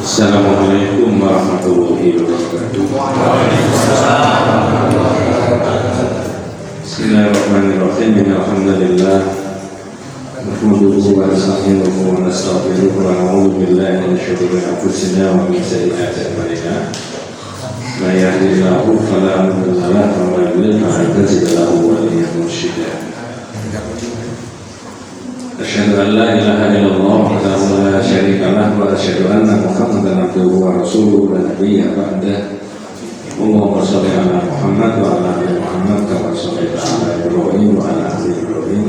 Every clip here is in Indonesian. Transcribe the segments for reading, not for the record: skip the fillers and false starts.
Assalamualaikum warahmatullahi wabarakatuh. Bismillahirrahmanirrahim. Alhamdulillah. Nahmaduhu wa nasta'inuhu wa nastaghfiruh wa na'udzu billahi min shururi anfusina wa min sayyi'ati a'malina. May yahdihillahu fala mudilla lahu wa may yudlil falan tajida lahu waliyyan mursyida. Asyhadu an la ilaha illallah wahdahu la syarika lahu wa asyhadu anna Muhammadan abduhu wa rasuluhu la nabiyya ba'dah. Allahumma shalli ala Muhammad wa ala ali Muhammad kama shallaita ala Ibrahim wa ala ali Ibrahim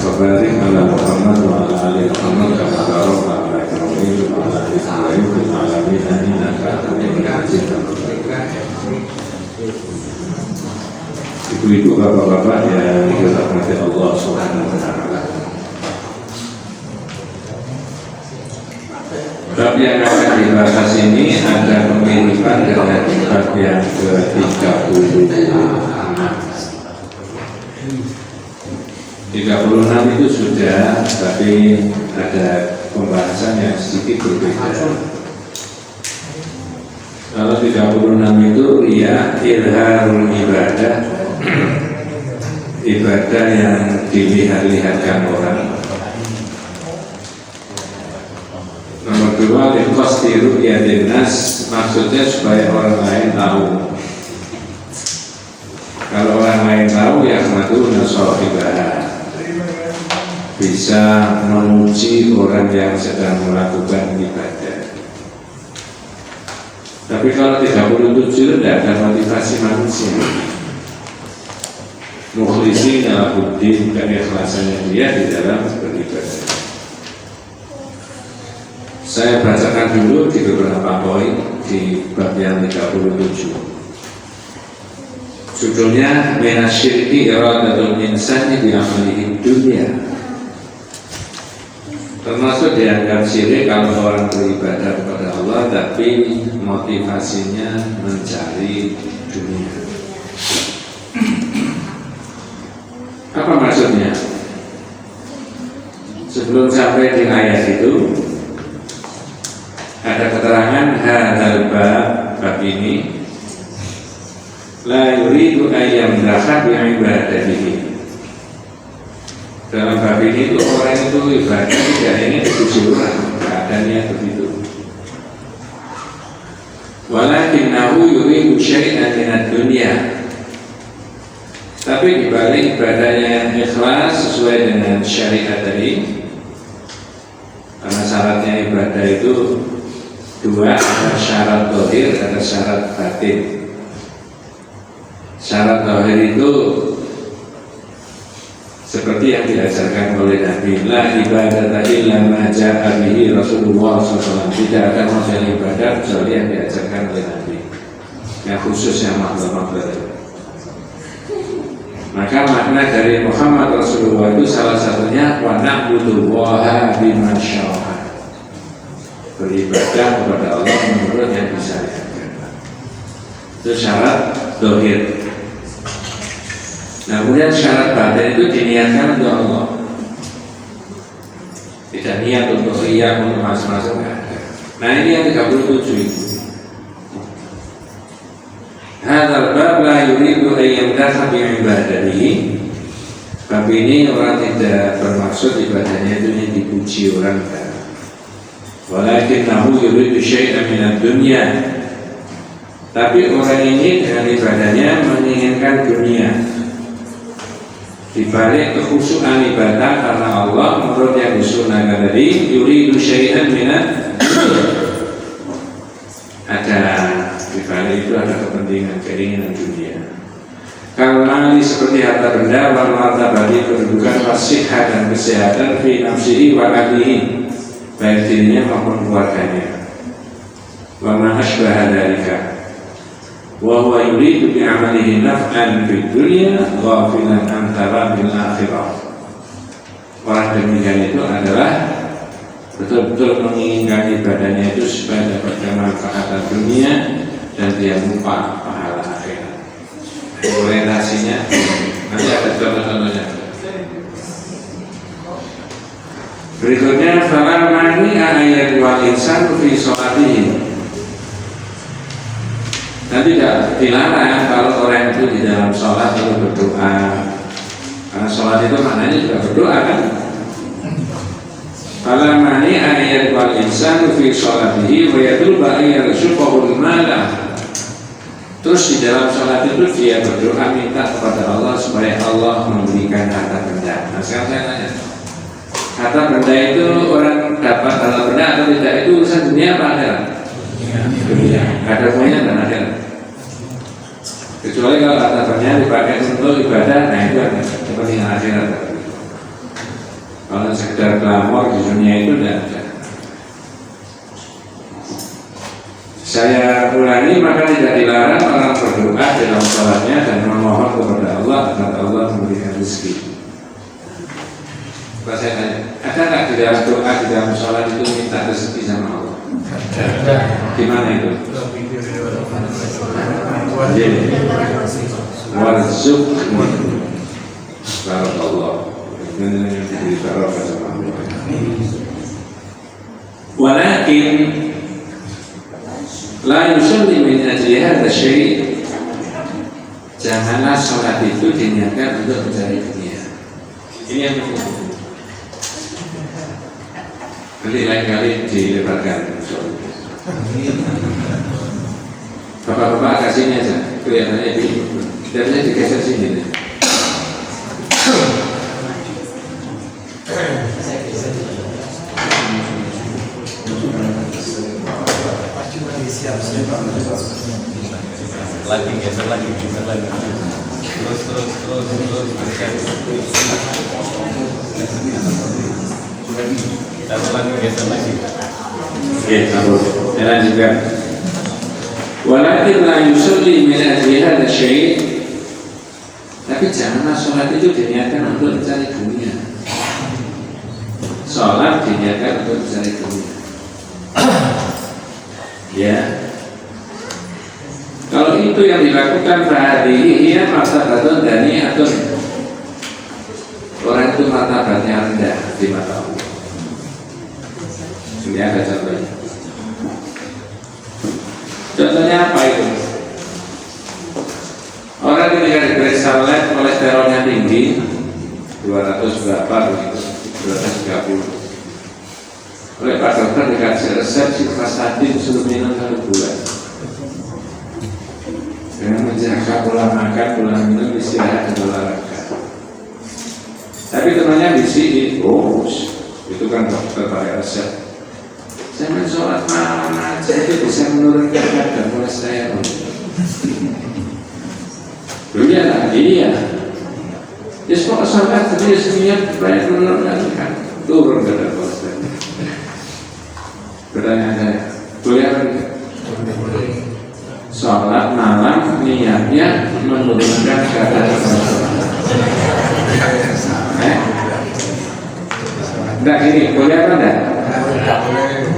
wa barik ala Muhammad wa ala ali Muhammad kama barakta ala Ibrahim wa ala ali Ibrahim fil alamin innaka Hamidum Majid. Ibu-ibu, bapak-bapak yang dirahmati Allah Subhanahu wa taala. Bab yang akan dibahas ini ada pemiripan dengan bab yang ke-36. 36 itu sudah, tapi ada pembahasan yang sedikit berbeda. Kalau 36 itu riya, izharul ibadah, ibadah yang dilihat-lihatkan orang. Nomor 2, liqasdi ru'yatin nas, maksudnya supaya orang lain tahu. Kalau orang lain tahu, ya maduna shahibah, bisa memuji orang yang sedang melakukan ibadah. Tapi kalau 37 tidak ada motivasi manusia. Mukhlisi lahuddin, keikhlasannya dia di dalam beribadah. Saya bacakan dulu di beberapa poin di bab yang 37. Judulnya minasyirki iradatul insani bi amalihi dunya. Termasuk dianggap syirik kalau orang beribadah kepada Allah tapi motivasinya mencari dunia. Apa maksudnya? Sebelum sampai di ayat itu ada keterangan hadzal bab ini la yuridu ayyam dakha bi ibadatihi. Dalam bab ini itu orang itu ibadah tidak ingin dipuji orang, keadaannya begitu. Walakinnahu yuridu syai'an minad dunya. Tapi dibalik ibadahnya yang ikhlas sesuai dengan syariat tadi, karena syaratnya ibadah itu dua, ada syarat zahir, ada syarat batin. Syarat zahir itu seperti yang diajarkan oleh Nabi, la ibadah illa ma ja'a bihi Rasulullah SAW. Tidak ada model ibadah kecuali yang diajarkan oleh Nabi, yang khusus yang makhluk-makhluk. Maka makna dari Muhammad Rasulullah itu salah satunya wa na'budullaha bima sya'a, beribadah kepada Allah menurut yang disyariatkan. Itu syarat zahir. Nah, kemudian syarat batin itu diniatkan untuk Allah. Tidak niat untuk riya, untuk masing-masing, enggak ada. Nah, ini yang 37 itu. Hadzal bab la yuridu an yamdaha bi ibadatihi. Bab ini orang tidak bermaksud ibadahnya itu yang dipuji orang, kan. Walakinnahu yuridu syai'an minad dunya. Tapi orang ini dengan ibadahnya menginginkan dunia. Di balik kekhusyuan ibadah karena Allah, menurut yang disunahkan tadi, yuridu syai'an minad dunya. Ada di balik itu ada kepentingan, keinginan dunia. Karena seperti harta benda, wal martabati, kedudukan, wasihah dan kesehatan, fi nafsihi wa ahlihi, baik dirinya maupun keluarganya. Wa ma asbaha dzalika. Wa huwa yuridu bi amalihi naf'an fid dunya ghafilan an thawabil akhirah. Orang demikian itu adalah betul-betul menginginkan ibadahnya itu supaya dapat kemanfaatan dunia dan dia lupa pahala akhirat. Orientasinya nanti ada contoh-contohnya. Berikutnya fala mani'a ayat wal insanu fi sholatihi. Dan tidak dilarang kalau orang itu di dalam sholat itu berdoa. Karena sholat itu maknanya juga berdoa kan. Fala mani'a ayat wal insanu fi sholatihi wa yatluba ayyarzuqahul mala. Terus di dalam sholat itu dia berdoa minta kepada Allah supaya Allah memberikan harta benda. Nah sekarang saya tanya, harta benda itu orang dapat harta benda atau tidak itu urusan dunia apa akhirat? Dunia. Ada punya dan akhirat. Kecuali kalau harta benda dipakai untuk ibadah, nah itu ada kepentingan akhirat. Kalau sekedar glamor di dunia itu tidak ada. Saya ulangi, maka tidak dilarang orang berdoa dalam sholatnya dan memohon kepada Allah agar Allah memberikan rezeki. Kalau saya tanya, ada nggak di dalam doa di dalam sholat itu minta rezeki sama Allah? Ada. Gimana itu? Warzuqni. Barakallah. Ini diberi barokah sama Allah. Walakin la yusalli min ajli hadza syai'. Janganlah sholat itu diniatkan untuk mencari dunia. Ini yang penting. Nanti lain kali dilebarkan. Bapak-bapak agak sini aja, kelihatannya kita bisa digeser sini. Lagi geser lagi terus satu lagi geser lagi. Oke, saya lanjutkan. Walakin la yusalli min ajli hadza syai'. Tapi janganlah sholat itu diniatkan untuk mencari dunia. Sholat diniatkan untuk mencari dunia. Ya. Kalau itu yang dilakukan fahadihi ia martabatun daniyatun. Orang itu martabatnya rendah di mata Allah. Ini ada contohnya. Contohnya apa itu? Orang ketika diperiksa lab kolesterolnya tinggi 200 berapa begitu, 230. Oleh Pak Dokter dikasih resep simvastatin suruh minum 1 bulan. Dengan menjaga pola makan, pola minum, istirahat dan olahraga. Tapi temannya bisi, itu kan dokter pakai resep. Jangan sholat malam aja itu bisa menurunkan kadar kolesterol. Iya. Ya semua sholat tapi semuanya banyak menurunkan kan turun kadar kolesterol. Pertanyaan saya, boleh apa tidak? Sholat malam niatnya menurunkan kadar kolesterol. Enggak gini, boleh apa enggak?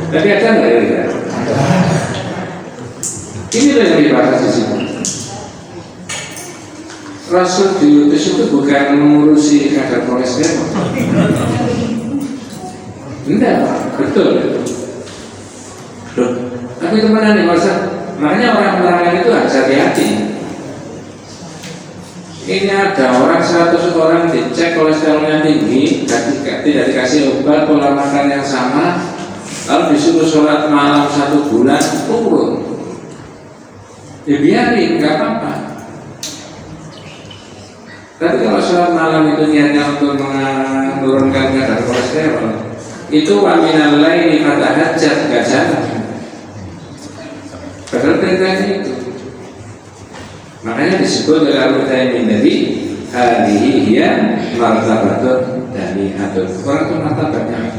Tapi ada enggak ya? Ini loh yang dibahas di sini. Rasul diutus itu bukan mengurusi kadar kolesterol. Enggak, betul. Loh, tapi kemana nih masa? Makanya orang-orang itu harus hati-hati. Ini ada orang 100 orang dicek kolesterolnya tinggi, tidak dikasih obat, pola makan yang sama, lalu disuruh sholat malam 1 bulan turun. Ya biarin, nggak apa-apa. Tapi kalau sholat malam itu niatnya untuk menurunkan kadar kolesterol, itu wa minal laili fatahajjat gak jalan. Padahal perintahnya itu. Makanya disebut dalam Al-Qur'an tadi hadihi hiya martabatun danihatun. Orang itu martabatnya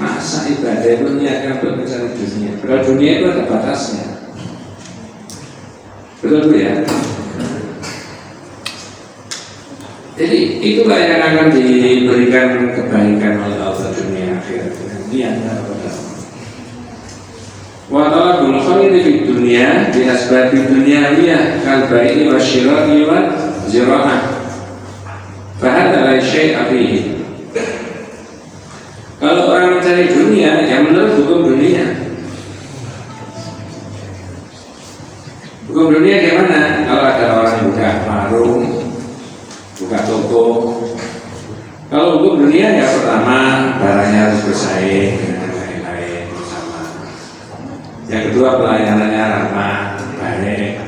masa ibadah itu niatkan untuk mencari dunia. Padahal dunia itu ada batasnya. Betul ya? Jadi itulah yang akan diberikan kebaikan oleh Allah dunia akhirat. Niatnya kepada Allah. Wa talabul khairi fid dunya bi asbabi dunyawiyah kal bai'i wasyira'i wa zira'ah. Fa hadha la syai'a fihi. mencari dunia, ya menurut hukum dunia. Hukum dunia gimana? Kalau ada orang buka warung, buka toko, kalau hukum dunia ya pertama barangnya harus bersaing dengan lain-lain bersama. Yang kedua pelayanannya ramah, baik.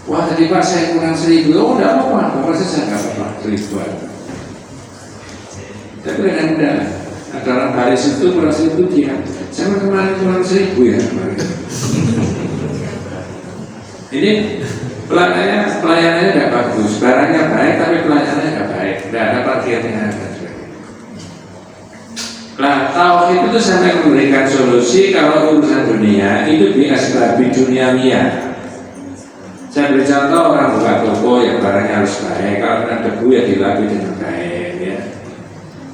Wah tadi Pak saya kurang 1.000, oh udah apa-apa, Bapak saya nggak apa-apa 1.000-an. Tapi dengan mudah, ada orang baris itu kurang 1.000 dia, saya kemarin kurang 1.000 ya kemarin. Ini pelayanannya tidak bagus, barangnya baik tapi pelayanannya tidak baik, tidak ada parkirnya. Nah, tauhid itu sampai memberikan solusi kalau urusan dunia itu di asbabi duniawiyah. Saya beri contoh orang buka toko yang barangnya harus baik, kalau kena debu ya dilapis dengan baik ya.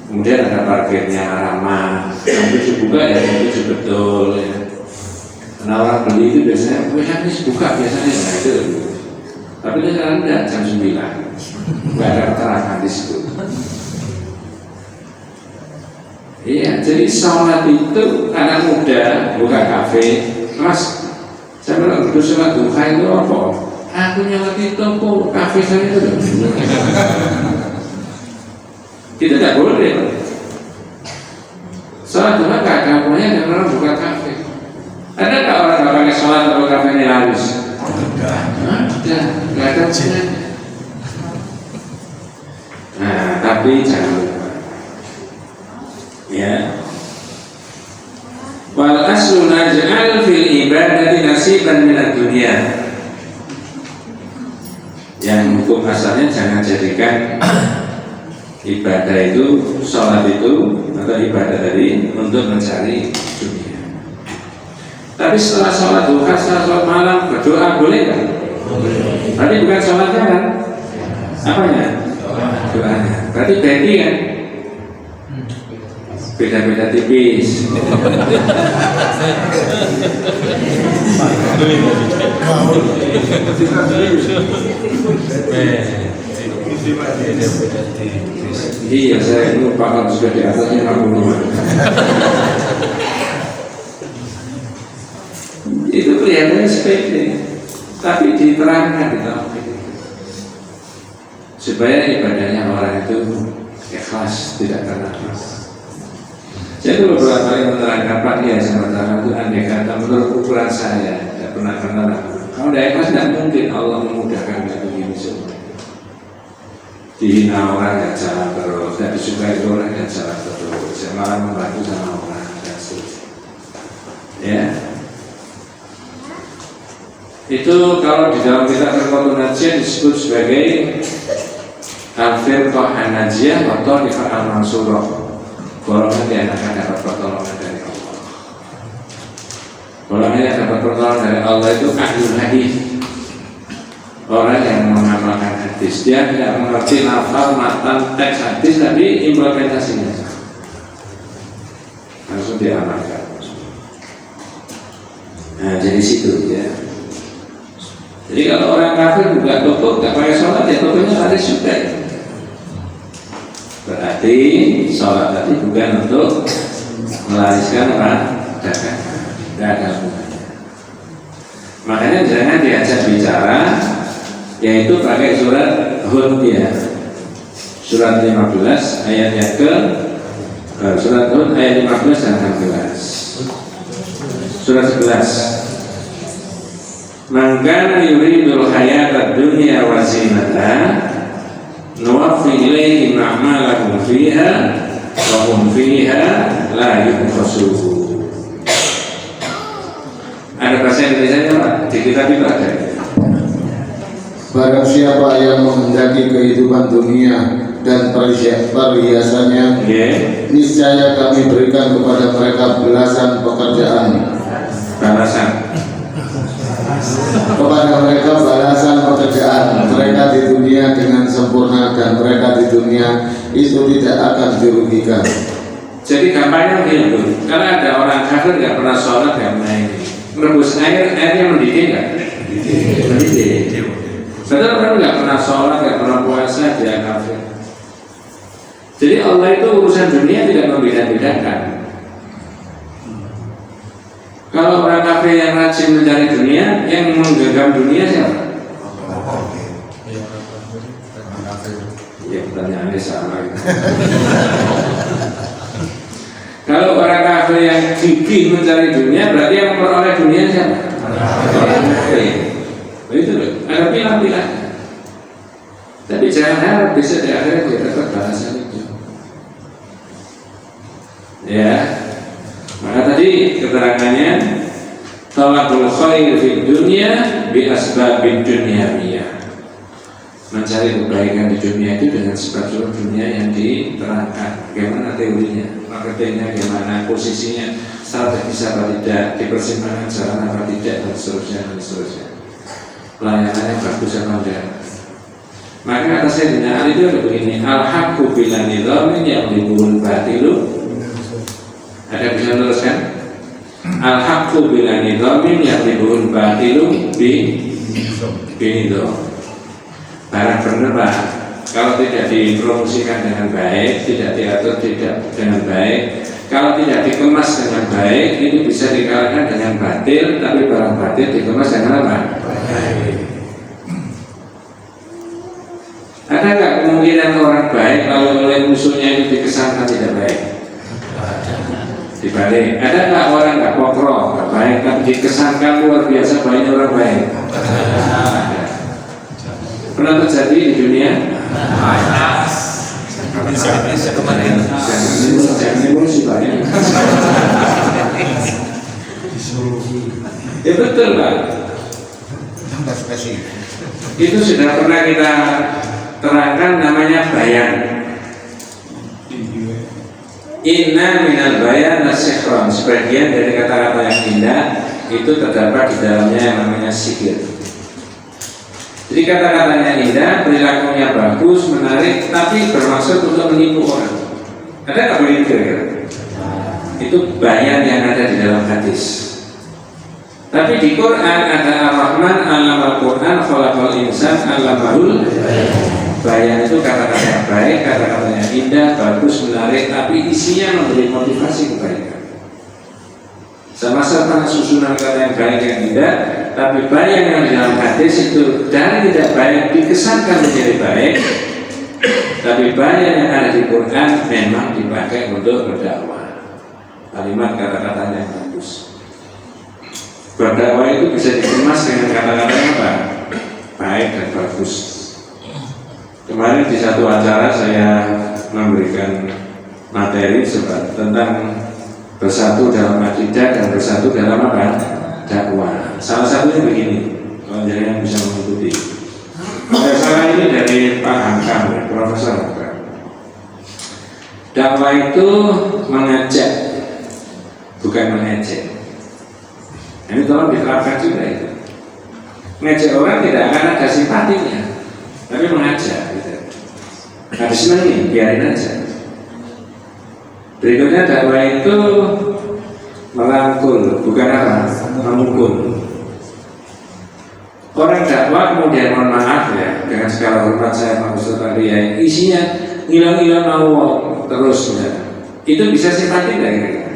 Kemudian ada parkirnya ramah, yang tujuh buka ya yang tujuh betul ya. Karena orang beli itu biasanya, habis buka biasanya nah itu. Tapi sekarang tidak jam 9, nggak ada keterangan di situ. Iya, jadi sholat itu anak muda buka kafe, Mas, saya bilang berdua sholat duha itu apa? Aku nyolati toko kafe saya itu loh. Kita tidak boleh. Sholat duha nggak ada hubungannya dengan orang buka kafe. Ada nggak orang nggak pakai sholat kalau kafe ini laris? Nggak ada hubungannya. Nah, tapi jangan lupa. Ya. Wal aslu naj'al fil ibadati nasiban minad dunya. Yang hukum asalnya jangan jadikan ibadah itu, sholat itu atau ibadah tadi untuk mencari dunia. Tapi setelah sholat duha, setelah sholat malam berdoa boleh kan? Berarti bukan sholatnya kan? Apanya? Doanya. Berarti bedi kan? Beda-beda tipis. Iya, saya lupa kalau sudah di atasnya 60. Itu kelihatannya sepele, tapi diterangkan di dalam itu supaya ibadahnya orang itu ikhlas, tidak karena ikhlas. Saya dulu beberapa kali menerangkan Pak ya sama tangan itu andai kata menurut ukuran saya tidak pernah kenal. Kalau tidak ikhlas tidak mungkin Allah memudahkan kayak begini semua. Dihina orang dan jalan terus, tidak disukai orang dan jalan terus. Saya malah membantu sama orang dan seterusnya. Ya. Itu kalau di dalam kitab Fiqhul Najiyah disebut sebagai Al-Firqah An-Najiyah atau Nifah Al-Mansurah. Golongan yang akan dapat pertolongan dari Allah. Golongan yang dapat pertolongan dari Allah itu ahlul hadis. Orang yang mengamalkan hadis, dia tidak mengerti lafal, matan, teks hadis, tapi implementasinya langsung diamalkan. Nah, jadi situ ya. Jadi kalau orang kafir buka toko, nggak pakai sholat, ya tokonya laris juga. Berarti sholat tadi bukan untuk melariskan apa? Dagangan. Tidak ada hubungannya. Makanya jangan diajak bicara, yaitu pakai surat Hud ya. Surat 15 ayat yang ke surat Hud ayat 15 dan 16. Surat 11. Man kana yuridul hayata dunya wa zinataha nuwaffi ilaihim a'malahum fiha wa hum fiha la yubkhasun. Ada bahasa Indonesia Pak? Di kitab itu ada. Barang siapa yang menghendaki kehidupan dunia dan perhiasannya, niscaya kami berikan kepada mereka belasan pekerjaan. Kepada mereka balasan pekerjaan mereka di dunia dengan sempurna, dan mereka di dunia itu tidak akan dirugikan. Jadi gampangnya begitu. Karena ada orang kafir nggak pernah sholat, nggak pernah ini merebus airnya mendidih nggak? Mendidih. Betul, orang nggak pernah sholat, nggak pernah puasa, dia kafir. Jadi Allah itu urusan dunia tidak membeda-bedakan. Kalau orang kafir yang rajin mencari dunia, yang menggenggam dunia siapa? Ya, pertanyaannya sama. Kalau orang kafir yang gigih mencari dunia, berarti yang memperoleh dunia siapa? Orang kafir. Itu loh, ada pilah-pilah. Tapi jangan harap bisa di akhirnya dia dapat bahasan itu. Ya, maka tadi keterangannya talabul khair fid dunya bi asbabid dunyawiyah. Mencari kebaikan di dunia itu dengan sebab-sebab dunia yang diterangkan. Bagaimana teorinya, marketingnya, bagaimana posisinya, strategis apa tidak, di persimpangan jalan apa tidak, dan seterusnya dan seterusnya. Pelayanannya bagus apa enggak. Maka kata Sayyidina Ali itu ada begini, al-haqqu bila nidhamin yang dibul batilu. Ada bisa teruskan? Al-haqqu bila nidhamin yang dibul batilu binidham. Barang benar Pak, kalau tidak dipromosikan dengan baik, tidak diatur tidak dengan baik, kalau tidak dikemas dengan baik, itu bisa dikalahkan dengan batil, tapi barang batil dikemas dengan apa? Baik. Ada nggak kemungkinan orang baik kalau oleh musuhnya itu dikesankan tidak baik? Dibalik, ada nggak orang nggak kontrol, nggak baik, tapi dikesankan luar biasa baiknya orang baik? Pernah terjadi di dunia? Jangan emosi banyak. Ya betul Pak. Itu sudah pernah kita terangkan, namanya bayan. Inna minal bayan nasikhron. Sebagian dari kata-kata yang indah itu terdapat di dalamnya yang namanya sihir. Jadi kata-katanya indah, perilakunya bagus, menarik, tapi bermaksud untuk menipu orang. Ada nggak begitu kira-kira? Itu bayan yang ada di dalam hadis. Tapi di Quran ada Ar-Rahman, Allamal Quran, Khalaqal Insan, Allamahul bayan. Itu kata-kata yang baik, kata-kata yang indah, bagus, menarik, tapi isinya memberi motivasi kebaikan. Sama-sama susunan kata yang baik yang indah, tapi bayan yang di dalam hadis itu dari tidak baik dikesankan menjadi baik, tapi bayan yang ada di Quran memang dipakai untuk berdakwah. Kalimat kata-katanya yang bagus. Berdakwah itu bisa dikemas dengan kata-kata yang apa? Baik dan bagus. Kemarin di satu acara saya memberikan materi tentang bersatu dalam akidah dan bersatu dalam apa? Dakwah. Salah satunya begini, kalau jangan bisa mengikuti. Salah ini dari Pak Hamka, Profesor Hamka. Dakwah itu mengajak, bukan mengejek. Ini tolong diterapkan juga itu. Mengejek orang tidak akan ada simpatinya, tapi mengajak. Gitu. Habis ini biarin aja. Berikutnya dakwah itu merangkul, bukan apa? Memukul. Orang dakwah kemudian mohon maaf ya, dengan segala hormat saya Pak Ustaz tadi ya, isinya ngilang-ngilang Allah terus ya. Itu bisa simpati nggak kira-kira?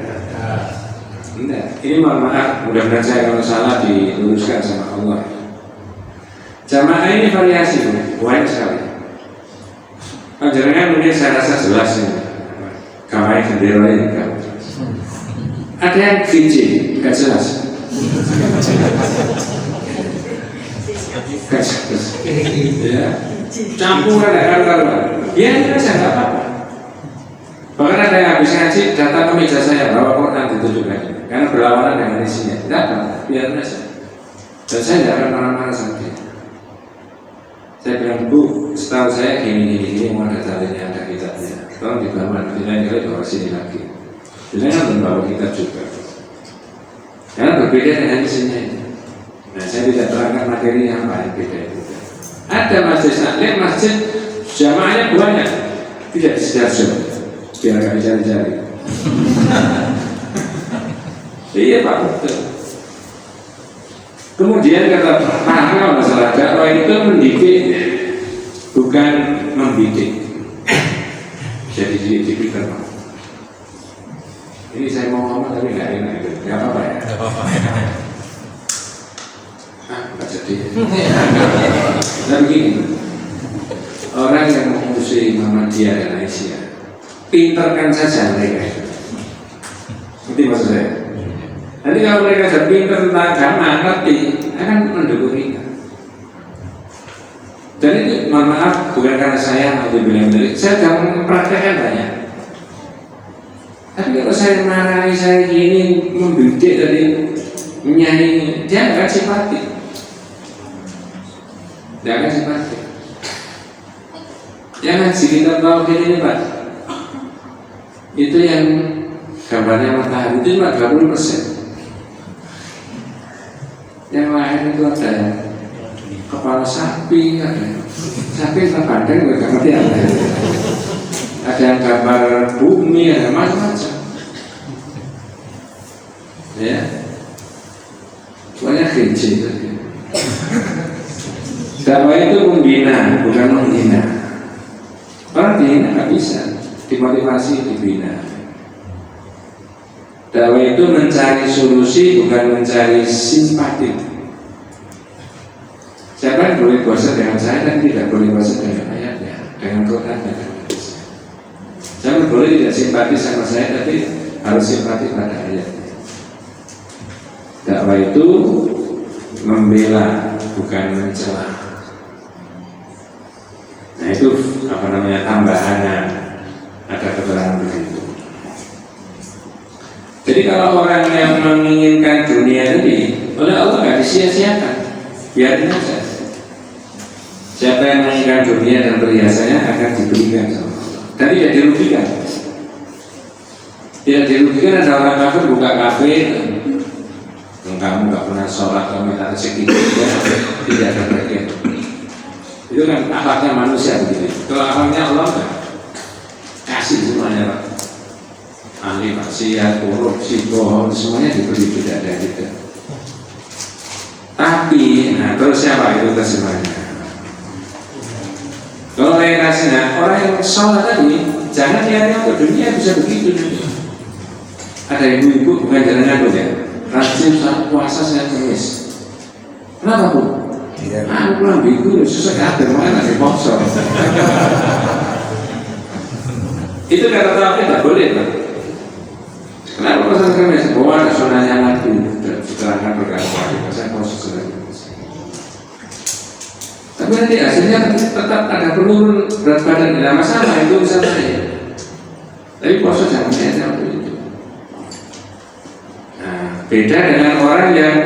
Enggak. Ini mohon maaf, mudah-mudahan saya kalau salah diluruskan sama Allah. Jamaah ini variasi, banyak sekali. Panjenengan mungkin saya rasa jelas ini. Kamai bendera ini kan. Ada yang VJ, nggak jelas. Ya, campuran ada. Ya, saya nggak apa-apa. Bahkan ada yang habis ngaji datang ke meja saya bawa Quran ditunjukkan, karena berlawanan dengan isinya. Tidak apa, biar saja. Dan saya tidak akan marah-marah sama dia. Saya bilang, Bu, setahu saya gini mau ada dalilnya, ada kitabnya. Tolong dibawa, lain kali bawa sini lagi. Jadi kan membawa kitab juga. Karena berbeda dengan isinya itu. Nah, saya tidak terangkan materi yang paling beda itu. Ada masjid taklim, masjid jamaahnya banyak, tidak di Sidoarjo, biar nggak dicari-cari. Iya Pak, betul. Kemudian kata Pak, masalah dakwah itu mendidik, bukan membidik. Jadi dipikir Pak. Ini saya mau ngomong tapi nggak enak, nggak apa-apa ya. Nggak jadi. Nah begini, orang yang memusuhi Muhammadiyah dan Aisyah, pinterkan saja mereka. Ngerti maksud saya? Nanti kalau mereka sudah pinter tentang agama, ngerti, akan mendukung kita. Dan itu, mohon maaf, bukan karena saya mau bilang dari, saya sudah mempraktekkan banyak. Tapi kalau saya marahi, saya gini, membidik dari menyanyi, dia nggak simpati. Dia akan simpati. Yang ngaji kita tahu ini Pak, itu yang gambarnya matahari itu cuma 20%. Yang lain itu ada kepala sapi, ada sapi terbanding, nggak ngerti apa. Ada yang gambar bumi, ada macam-macam. Ya, banyak kecil tadi. Dakwah itu membina, bukan menghina. Orang dihina nggak bisa, dimotivasi dibina. Dakwah itu mencari solusi, bukan mencari simpati. Siapa yang boleh puasa dengan saya dan tidak boleh puasa dengan ayatnya, dengan Quran dan hadis. Jangan boleh tidak simpati sama saya, tapi harus simpati pada ayatnya. Dakwah itu membela, bukan mencela. Nah itu apa namanya tambahannya, ada keterangan begitu. Jadi kalau orang yang menginginkan dunia tadi, oleh Allah nggak disia-siakan, biarin aja. Siapa yang menginginkan dunia dan perhiasannya akan diberikan sama Allah, dan tidak dirugikan. Tidak dirugikan ada orang kafir buka kafe, kamu nggak pernah sholat, kamu minta rezeki, tidak ada bagian. Itu kan akhlaknya manusia begini. Kalau akhlaknya Allah kan kasih semuanya Pak. Ahli maksiat, korupsi, bohong, semuanya diberi, tidak ada gitu. Tapi, nah terus siapa itu terjemahnya? Kalau orientasinya orang yang sholat tadi, jangan lihatnya untuk dunia bisa begitu. Ada ibu-ibu bukan jalan aku ya, rajin saat puasa saya kemis. Kenapa Bu? Aku pulang minggu susah ada mana di sponsor. Itu kata terakhir tidak boleh Pak. Kenapa pesan kemis? Bahwa ada sunahnya lagi diterangkan berkali-kali. Saya proses lagi. Tapi nanti hasilnya tetap ada penurun berat badan, tidak masalah, itu bisa saya. Tapi puasa jangan hanya itu. Nah, beda dengan orang yang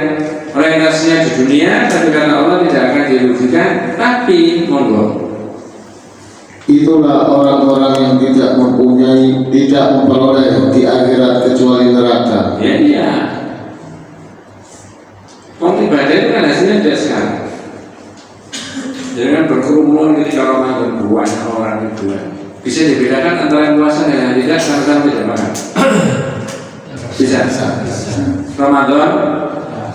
orientasinya di dunia, tapi karena Allah tidak akan dirugikan, tapi monggo. Itulah orang-orang yang tidak memperoleh di akhirat kecuali neraka. Ya iya. Orang ibadah itu kan hasilnya tidak sekarang. Jangan berkerumun ketika Ramadan, banyak orang itu. Bisa dibedakan antara yang puasa dan yang tidak, sama-sama tidak makan. Bisa. Ramadan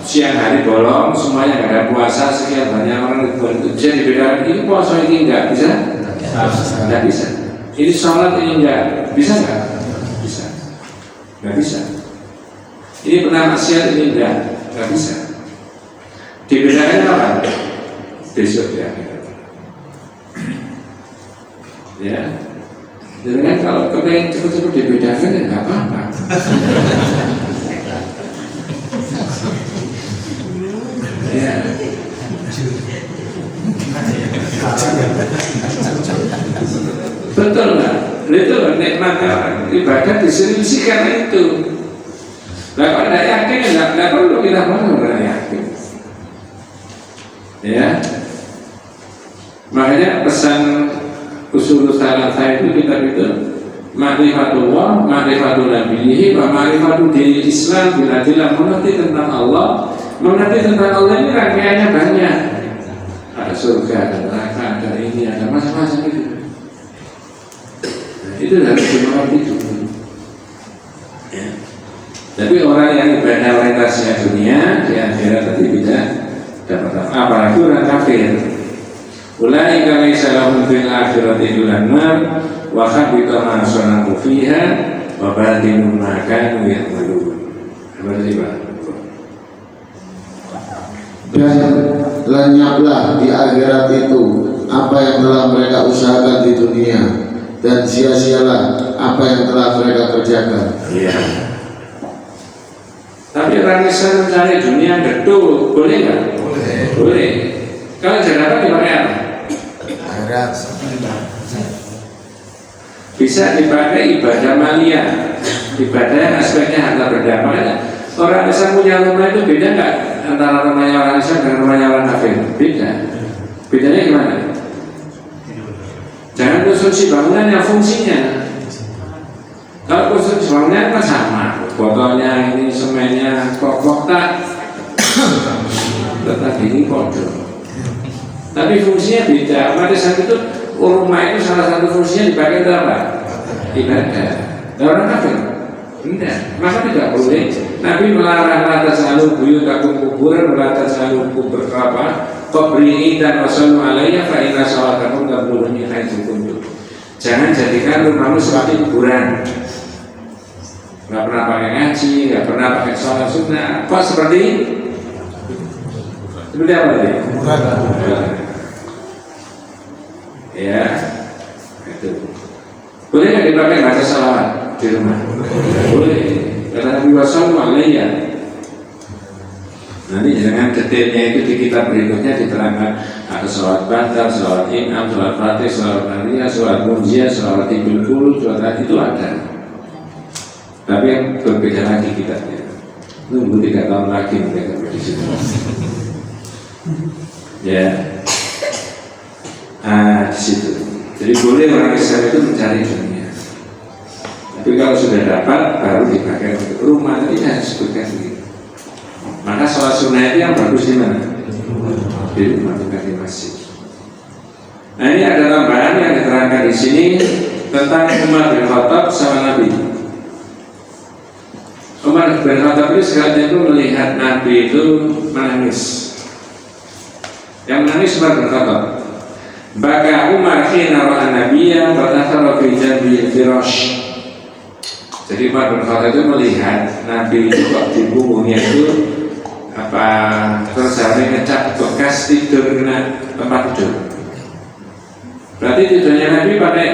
siang hari bolong, semuanya nggak ada puasa, sekian banyak orang itu bisa dibedakan. Ini puasa ini enggak bisa? Nggak bisa. Ini sholat ini enggak bisa nggak? Bisa. Nggak bisa. Ini pernah maksiat ini nggak bisa. Dibedakan apa? Besok ya. Ya. Jadi kan kalau kepengen cepet-cepet dibedakan ya nggak apa-apa. Ya. Betul nggak? Itu nikmat ibadah diseriusi karena itu. Nah kalau tidak yakin nggak perlu kita mau yakin. Ya. Makanya pesan usul saya itu kitab itu ma'rifatullah, ma'rifatul nabiyhi, wa ma'rifatul dini Islam, bila mengerti tentang Allah. Mengerti tentang Allah ini rangkaiannya banyak. Ada surga, ada neraka, ada ini, ada macam-macam itu. Nah, itu harus dimengerti dulu. Ya. Tapi orang yang ibadah orientasinya dunia, di akhirat tadi bisa dapat apa? Apalagi orang kafir. Ulaika laisa lahum fil akhirati illa an-nar wa habita ma sana'u fiha wa batilun ma kanu ya'malun. Apa sih Pak? dan lenyaplah di akhirat itu apa yang telah mereka usahakan di dunia, dan sia-sialah apa yang telah mereka kerjakan. Iya. Tapi orang Islam mencari dunia betul, boleh nggak? Boleh. Kalau jabatan dipakai apa? Akhirat. Bisa dipakai ibadah malia, ibadah yang aspeknya harta benda. Makanya orang Islam punya rumah itu beda nggak antara rumahnya orang Islam dengan rumahnya orang kafir? Beda. Bedanya gimana? Jangan konstruksi bangunan yang fungsinya. Kalau konstruksi bangunan kan sama, botolnya ini, semennya, kokoh tak, tetap ini kodoh. Tapi fungsinya beda. Pada saat itu rumah itu salah satu fungsinya dipakai untuk apa? Ibadah. Nah, orang kafir enggak, maka tidak boleh. Nabi melarang lata selalu buyut aku kuburan, lata selalu kubur apa? Qabri dan wasallu alaiya fa inna salatakum tablughuni haitsu kuntum. Jangan jadikan rumahmu seperti kuburan. Enggak pernah pakai ngaji, enggak pernah pakai sholat sunnah. Kok seperti apa tadi? Kuburan. Ya, itu. Boleh nggak dipakai baca salawat di rumah? Boleh. Karena Nabi wasallam alaiya. Nanti dengan detailnya itu di kitab berikutnya diterangkan ada salawat bantar, salawat inam, salawat fatih, salawat nariyah, salawat munjiah, salawat ibul kulu, salawat itu ada. Tapi yang berbeda lagi kitabnya. Nunggu 3 tahun lagi mereka di situ. Ya. Di situ. Jadi boleh orang Islam itu mencari dunia. Tapi kalau sudah dapat baru dipakai untuk rumah. Tadi saya sebutkan begitu. Maka sholat sunnah itu yang bagus di mana? Di rumah, bukan di masjid. Nah, ini ada tambahan yang diterangkan di sini tentang Umar bin Khattab sama Nabi. Umar bin Khattab itu sekali itu melihat Nabi itu menangis. Yang menangis Umar bin Khattab. Baka Umar khina ra'a nabiyya fatakhara fi janbi firash. Jadi Umar bin Khattab itu melihat Nabi itu kok di punggungnya itu tersaring ngecap bekas tidur kena tempat tidur. Berarti tidurnya Nabi pakai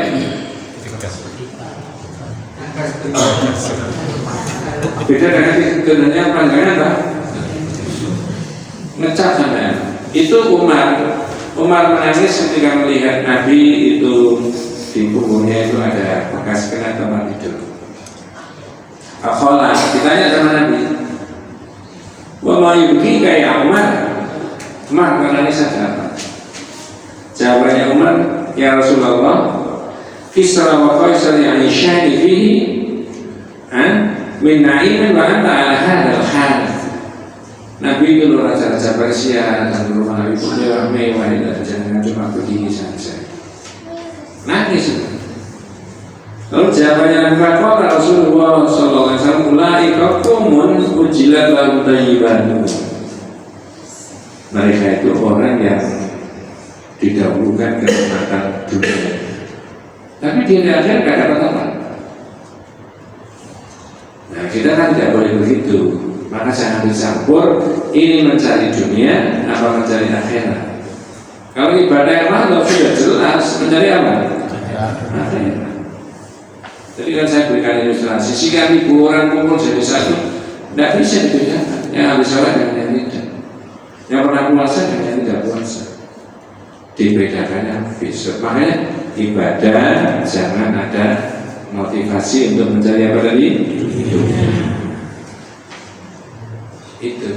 beda dengan tidurnya pelanggannya apa? Ngecap sampai. Itu Umar menangis ketika melihat Nabi itu di punggungnya itu ada bekas kena tempat tidur. Akhola, ditanya sama Nabi, wa ma yubki kayak Umar menangis ada apa? Jawabannya Umar, ya Rasulullah, Kisra wa Qaisar yang isyani fihi min na'imin wa anta ala hadal hal. Nabi itu raja-raja Persia dan rumah Nabi punya mewah dan jangan cuma begini saja. Nangis. Lalu jawabannya Nabi Rasulullah sallallahu alaihi wasallam, ulaika qaumun ujilat lahum thayyibatu. Mereka itu orang yang didahulukan kenikmatan dunia. Tapi di akhir tidak dapat apa. Nah, kita kan tidak boleh begitu. Maka jangan dicampur ini mencari dunia apa mencari akhirat. Kalau ibadah yang Allah sudah jelas mencari apa? Akhirat. Jadi kan saya berikan ilustrasi, jika 1000 orang kumpul jadi satu, tidak bisa dibedakan. Yang habis sholat dengan yang tidak, yang pernah puasa dengan yang tidak puasa, dibedakannya besok. Makanya ibadah jangan ada motivasi untuk mencari apa tadi? Itu.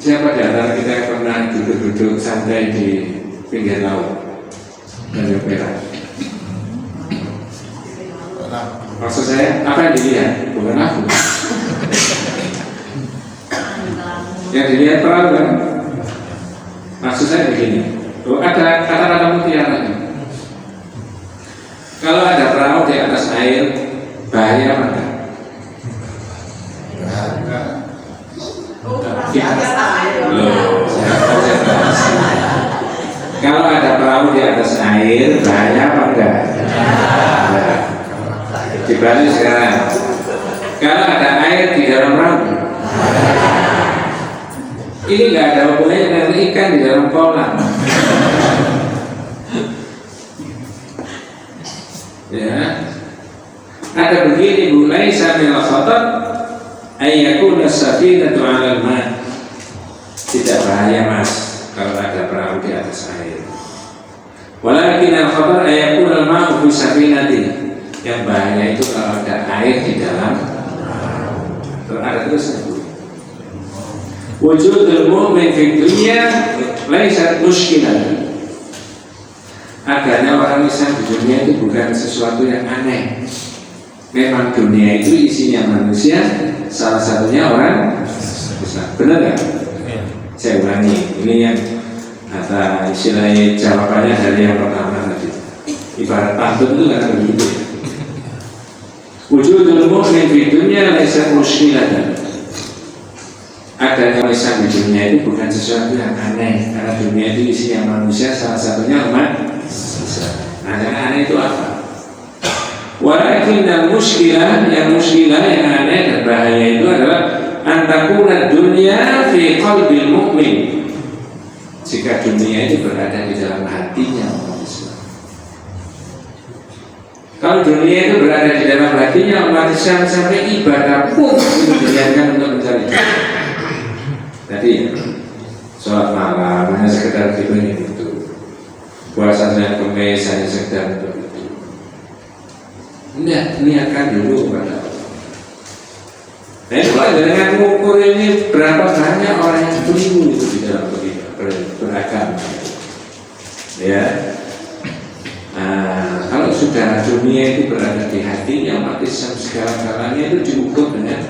Siapa di antara kita yang pernah duduk-duduk santai di pinggir laut dan Perak? Maksud saya, apa yang dilihat? Bukan aku. Yang dilihat perahu kan? Maksud saya begini. Ada kata-kata mutiara. Kalau ada perahu di atas air, bahaya mana? Kalau ada perahu di atas air, bahaya apa enggak? Dibalik sekarang, kalau ada air di dalam perahu, Ini nggak ada hubungannya dengan ikan di dalam kolam. Ya, ada begini Bu, laisa min al-khatar ay yakuna safinatu 'ala al-ma'. Tidak bahaya Mas kalau ada perahu di atas air. Walakin al-khatar ay yakuna al-ma'u fi safinati. Yang bahaya itu kalau ada air di dalam perahu. Ada terus. Wujudul mu'min fi dunya laisa mushkilan. Adanya orang Islam di dunia itu bukan sesuatu yang aneh. Memang dunia itu isinya manusia, salah satunya orang Islam. Benar nggak? Saya ulangi, ini yang kata istilahnya jawabannya dari yang pertama tadi. Ibarat pantun itu kan begitu. Wujudul mu'min fi dunya laisa mushkilan. Adanya Islam di dunia itu bukan sesuatu yang aneh, karena dunia itu isinya manusia, salah satunya umat Islam. Nah, yang aneh itu apa? Walakin dan muskilah, yang aneh dan bahaya itu adalah antakuna dunia fi qalbil mu'min. Jika dunia itu berada di dalam hatinya umat Islam. Kalau dunia itu berada di dalam hatinya umat Islam, sampai ibadah pun itu dibiarkan untuk mencari dunia. Tadi sholat malam hanya sekedar dipengen itu, puasa dan kemis hanya sekedar untuk itu. Tidak, niatkan dulu kepada Allah. Nah, kalau dengan mengukur ini berapa banyak orang yang keliru itu di dalam beragama, ya. Nah, kalau sudah dunia itu berada di hatinya, maka segala-galanya itu diukur dengan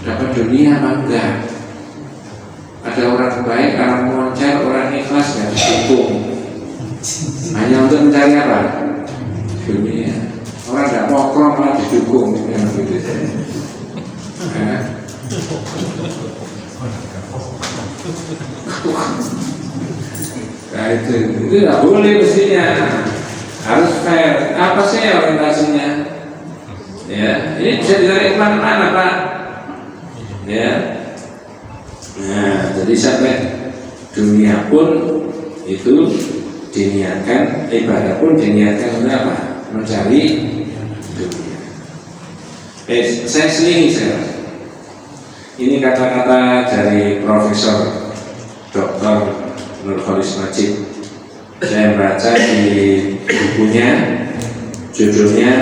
dapat dunia apa enggak. Ada orang baik, orang moncer, orang ikhlas dan didukung hanya untuk mencari apa? Dunia. Orang tidak mokrong malah didukung yang begitu. Nah itu tidak boleh mestinya, harus fair. Apa sih orientasinya? Ya, ini bisa ditarik kemana-mana Pak. Ya. Nah, jadi sampai dunia pun itu diniatkan, ibadah pun diniatkan untuk apa? Mencari dunia. Saya selingi sekarang. Ini kata-kata dari Profesor Dr. Nurholis Majid. Saya baca di bukunya, judulnya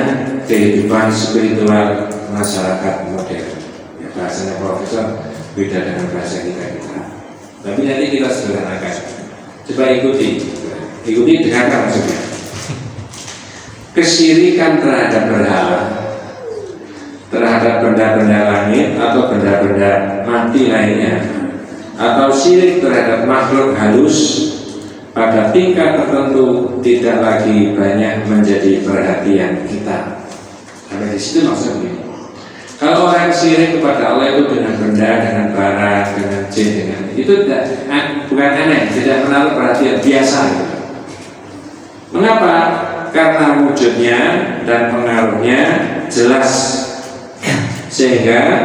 Kehidupan Spiritual Masyarakat Modern. Ya, bahasanya Profesor beda dengan bahasa kita. Tapi nanti kita sederhanakan. Coba ikuti dengarkan maksudnya. Kesyirikan terhadap berhala, terhadap benda-benda langit atau benda-benda mati lainnya, atau syirik terhadap makhluk halus pada tingkat tertentu tidak lagi banyak menjadi perhatian kita. Sampai di situ maksudnya. Kalau orang syirik kepada Allah itu dengan benda, dengan barang, dengan jin, dengan itu bukan aneh, tidak menaruh perhatian, biasa. Gitu. Mengapa? Karena wujudnya dan pengaruhnya jelas, sehingga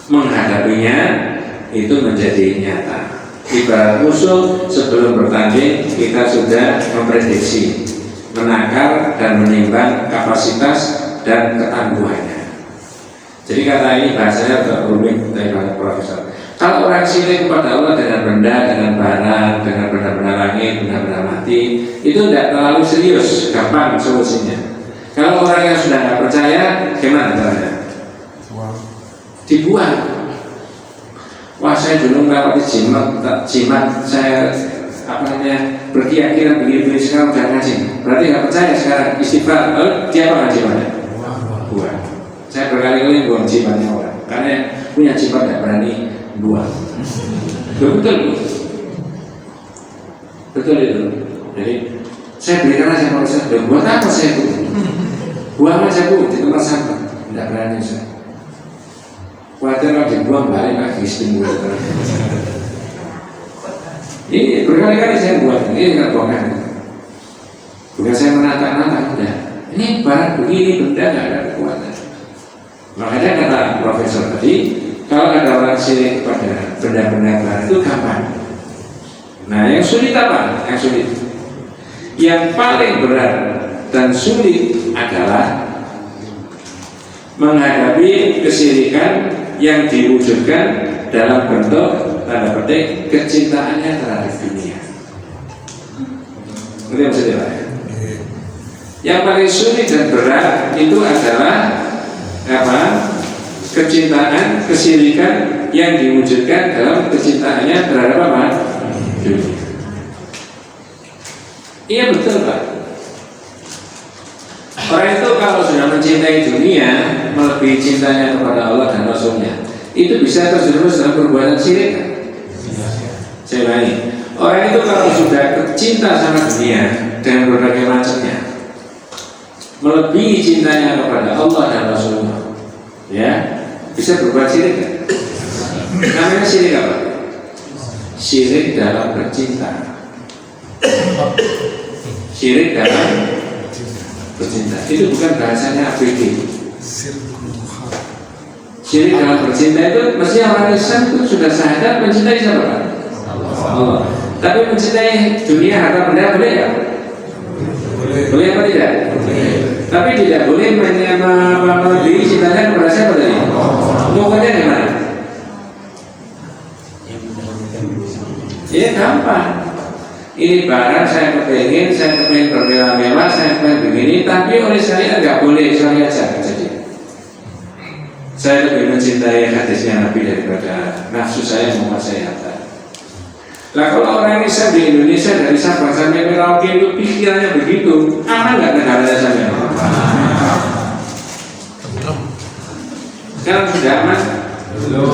menghadapinya itu menjadi nyata. Ibarat musuh sebelum bertanding kita sudah memprediksi, menakar dan menimbang kapasitas dan ketangguhannya. Jadi kata ini bahasanya agak rumit dari Profesor. Kalau orang syirik kepada Allah dengan benda, dengan barang, dengan benda-benda langit, benda-benda mati, itu tidak terlalu serius, gampang solusinya. Kalau orang yang sudah tidak percaya, gimana caranya? Dibuang. Wah, saya dulu melewati jimat, saya berkeyakinan begini sekarang udah ngaji. Berarti nggak percaya sekarang istighfar. Dia apa jimatnya? Buang. Saya berkali-kali buang jimatnya orang, karena yang punya jimat tidak berani buang. Betul itu. Jadi saya berikan aja kalau saya buat apa saya itu? Buang aja Bu di tempat sampah. Tidak berani saya. Khawatir kalau dibuang balik lagi istimewa. Ini berkali-kali saya buat. Ini nggak bohongan. Bukan saya menata-nata, enggak. Ini barang begini benda nggak ada kekuatan. Makanya kata Profesor tadi, Kalau ada orang syirik kepada benda-benda baru itu gampang. Nah, yang sulit apa? Yang sulit, yang paling berat dan sulit adalah menghadapi kesyirikan yang diwujudkan dalam bentuk tanda petik kecintaannya terhadap dunia. Ngerti maksudnya Pak? Yang paling sulit dan berat itu adalah apa? Kecintaan, kesyirikan yang diwujudkan dalam kecintaannya terhadap apa? Dunia. Iya betul Pak. Orang itu kalau sudah mencintai dunia melebihi cintanya kepada Allah dan Rasulnya, itu bisa terjerumus dalam perbuatan syirik. Saya ulangi, orang itu kalau sudah cinta sama dunia dengan berbagai macamnya, melebihi cintanya kepada Allah dan Rasulnya, ya bisa berbuat syirik. Namanya syirik apa? Syirik dalam bercinta. Syirik dalam bercinta. Itu bukan bahasanya ABG. Syirik dalam bercinta itu mesti orang Islam itu sudah sadar mencintai siapa Pak? Allah. Tapi mencintai dunia harta benda boleh ya? Boleh apa tidak? Tapi tidak boleh melebihi cintanya kepada siapa tadi? Pokoknya gimana? Ya gampang. Ini barang saya kepengen bermewah-mewah, saya kepengen begini, tapi oleh saya nggak boleh, saya jangan jadi. Saya lebih mencintai hadisnya Nabi daripada nafsu saya menguasai harta. Nah kalau orang Islam di Indonesia dari Sabang sampai Merauke itu pikirannya begitu, aman nggak negaranya sampai? Sekarang sudah aman? Belum.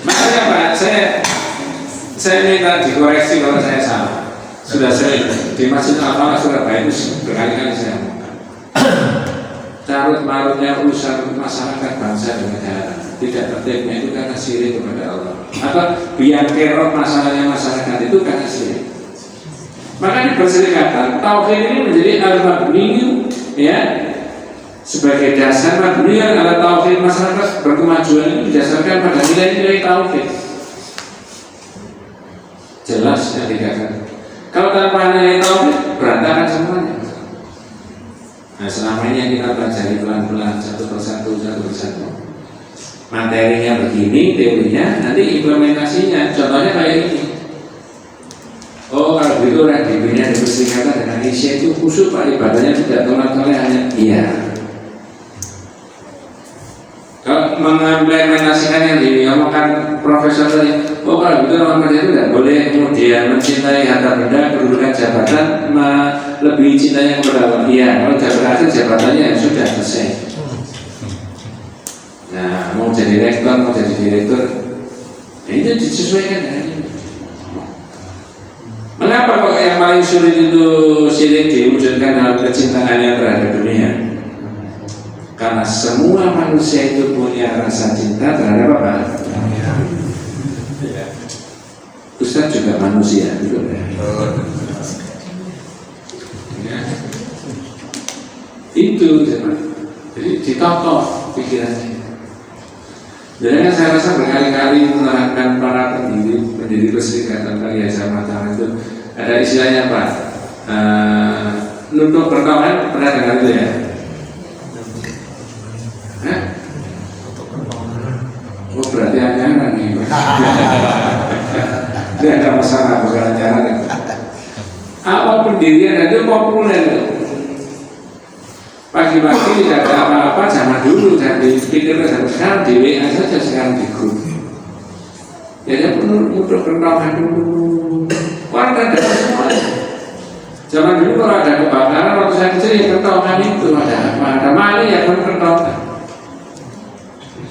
Makanya Pak, saya minta dikoreksi kalau saya salah. Sudah sering di Masjid Al-Falah Surabaya itu berkali-kali saya ngomong, carut-marutnya urusan masyarakat bangsa dan negara, tidak tertibnya itu karena syirik kepada Allah, atau biang kerok masalahnya masyarakat itu karena syirik. Makanya perserikatan tauhid ini menjadi al-mabni, ya, sebagai dasar mabni adalah tauhid. Masyarakat berkemajuan ini didasarkan pada nilai-nilai tauhid. Jelas yang dikatakan. Kalau tanpa nilai tauhid berantakan semuanya. Nah selama ini yang kita pelajari pelan-pelan satu persatu. Materinya begini, teorinya, nanti implementasinya. Contohnya kayak ini. Oh kalau begitu orang dibina di perserikatan dengan Indonesia itu khusyuk Pak, ibadahnya tidak tolak-tolak hanya iya. Kalau mengimplementasikan yang diomongkan profesor tadi, oh kalau begitu orang kerja itu tidak boleh kemudian mencintai harta benda, kedudukan jabatan, melebihi cintanya kepada Allah. Iya, kalau jabatan jabatannya sudah selesai. Nah mau jadi rektor, mau jadi direktur, itu disesuaikan dengan ini. Mengapa kok yang paling sulit itu syirik diwujudkan dalam kecintaannya terhadap dunia? Karena semua manusia itu punya rasa cinta terhadap apa? Ya. Ustaz juga manusia, gitu ya. Ya. Itu, jadi ditotok pikirannya. Jadi saya rasa berkali-kali menerangkan para pendiri perserikatan Pak Yai Mataram itu ada istilahnya Pak, nutup perkawinan, pernah dengar itu ya? Oh berarti anyaran nih. Tidak ada masalah bukan anyaran. Awal pendirian itu populer itu. Pagi-pagi tidak ada apa-apa, zaman dulu dan dipikirkan zaman sekarang di WA saja, sekarang di grup. Ya perlu untuk perkawinan dulu. Warga ada semuanya. Zaman dulu kalau ada kebakaran, waktu saya kecil ya perkawinan itu ada maling ya perkawinan.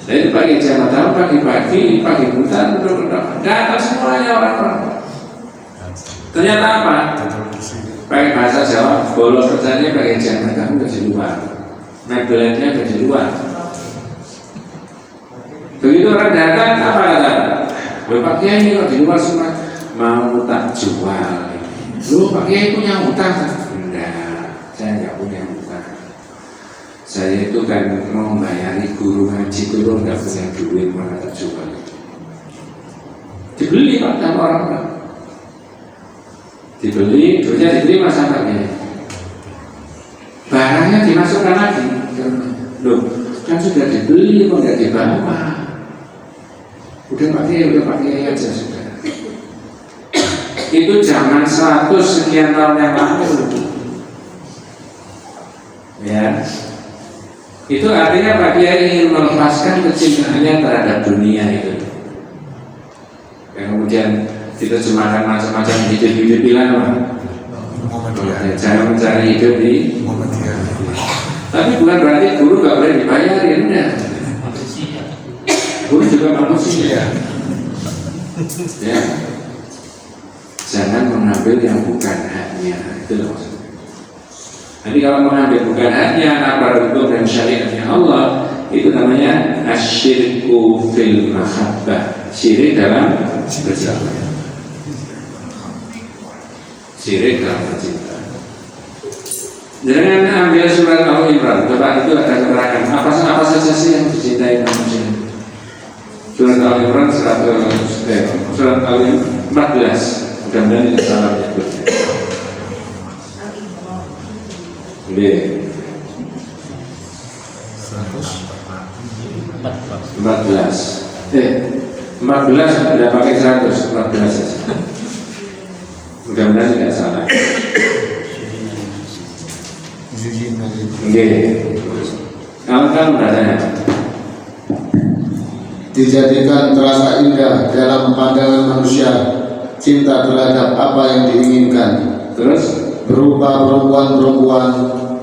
Jadi pagi jam tahu pagi-pagi, pagi buta untuk perkawinan. Datang semuanya orang-orang. Ternyata apa? Pakai bahasa Jawa, bolos kerjanya pakai jam kamu di luar, mebeletnya di luar. Begitu orang datang, apa kata? Pak Kiai ini kok di luar semua mau tak jual. Lu Pak Kiai punya utang? Enggak. saya itu kan mau bayari guru ngaji dulu nggak punya duit mana terjual. Dibeli Pak sama orang-orang. Dibeli, duitnya diterima sama dia. Barangnya dimasukkan lagi. Loh, kan sudah dibeli kok nggak dibawa. Udah pakai aja sudah. Itu zaman 100 sekian tahun yang lalu. Ya, itu artinya Pak Kiai ingin melepaskan kecintaannya terhadap dunia itu. Yang kemudian diterjemahkan macam-macam hidup bilang cara mencari hidup di tapi bukan berarti guru gak boleh dibayarin, enggak. Guru juga manusia. Ya, jangan mengambil yang bukan haknya, itu loh maksudnya. Jadi kalau mengambil bukan haknya apa hukum dan syariatnya Allah, itu namanya asyirku fil mahabbah, syirik dalam bercinta. Syirik dalam bercinta. Jangan ambil surat Al-Imran. Coba itu ada keterangan apa saja sih yang dicintai manusia. Surat Al-Imran surat Al-Imran 14. Mudah-mudahan tidak salah menyebutnya. 14 tidak pakai 100, 14 saja. Mudah-mudahan tidak salah. Kalau bertanya, dijadikan terasa indah dalam pandangan manusia cinta terhadap apa yang diinginkan, terus berupa perempuan-perempuan,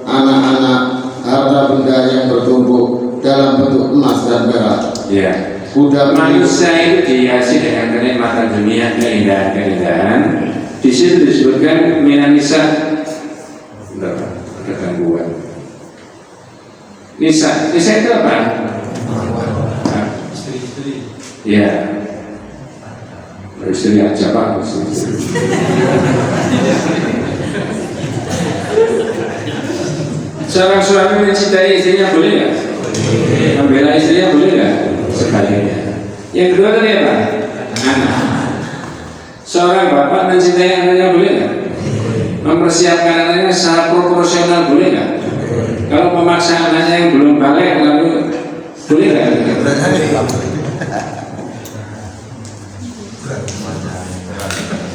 anak-anak, harta benda yang bertumpuk dalam bentuk emas dan perak. Ya, Kuda manusia itu dihiasi dengan kenikmatan dunia, keindahan-keindahan. Di situ disebutkan minanisa. Bentar, ada gangguan. Nisa itu apa? Istri-istri. Ya, istri aja Pak. Seorang suami mencintai istrinya boleh nggak? Membela istrinya boleh nggak? Sebaliknya. Yang kedua tadi apa? Anak. Seorang bapak mencintai anaknya boleh nggak? Mempersiapkan anaknya secara proporsional boleh nggak? Kalau memaksa anaknya yang belum balik lalu boleh nggak?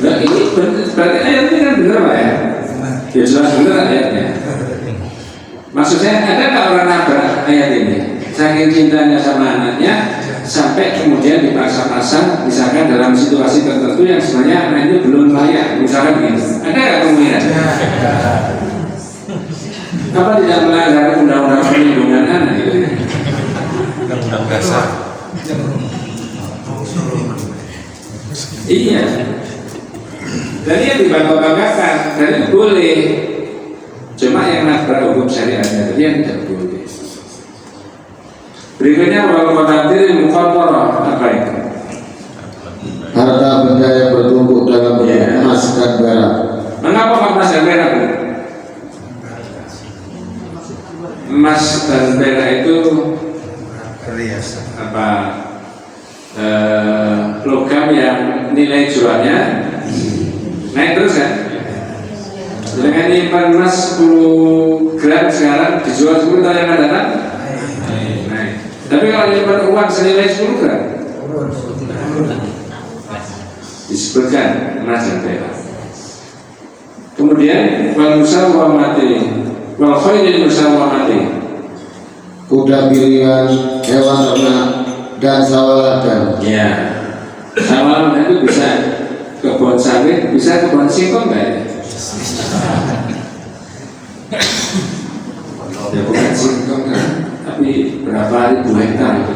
Nah ini berarti ayatnya kan benar Pak ya? Ya jelas benar ayatnya. Maksudnya ada nggak orang nabrak ayat ini? Saking cintanya sama anaknya sampai kemudian dipaksa-paksa, misalkan dalam situasi tertentu yang sebenarnya anak itu belum layak, misalkan begitu. Ada nggak kemungkinan? Apa tidak melanggar undang-undang perlindungan anak itu? Undang-undang dasar. Iya. Dan yang dibangga-banggakan, dan itu boleh. Cuma yang nabrak hukum syariatnya tadi yang tidak boleh. Berikutnya wal qanatir muqaddara, apa itu? harta benda yang bertumpuk dalam bentuk emas dan perak. Mengapa emas dan perak? Emas dan perak itu apa? Logam yang nilai jualnya naik terus kan? Dengan nyimpan emas 10 gram sekarang dijual 10 tahun yang akan datang naik. Tapi kalau nyimpan uang senilai 10 gram disebutkan emas dan perak. Kemudian wal musawwamati wal khairil musawwamati, kuda pilihan, hewan ternak, dan sawaladan. ya, sawaladan itu bisa kebun sawit, bisa kebun singkong nggak ya? Ya bukan singkong kan, tapi berapa ribu hektar itu.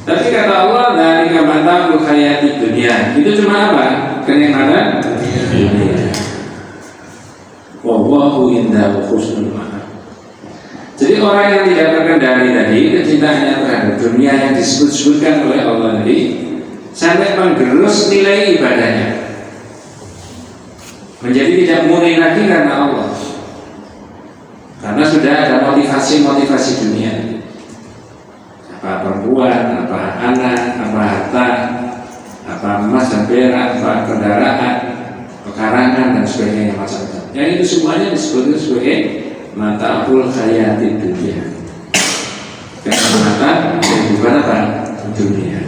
Tapi kata Allah dari kamata hayati dunia itu cuma apa? Kenikmatan dunia. Wallahu indahu husnul ma'ab. Jadi orang yang tidak terkendali tadi kecintaannya terhadap dunia yang disebut-sebutkan oleh Allah tadi sampai menggerus nilai ibadahnya, menjadi tidak murni lagi karena Allah. Karena karena sudah ada motivasi dunia, apa perempuan, apa anak, apa harta, apa emas dan perak, apa kendaraan, pekarangan dan sebagainya, macam-macam. Yang itu semuanya disebut sebagai mata'ul hayati dunia, karena mata kehidupan apa? Dunia.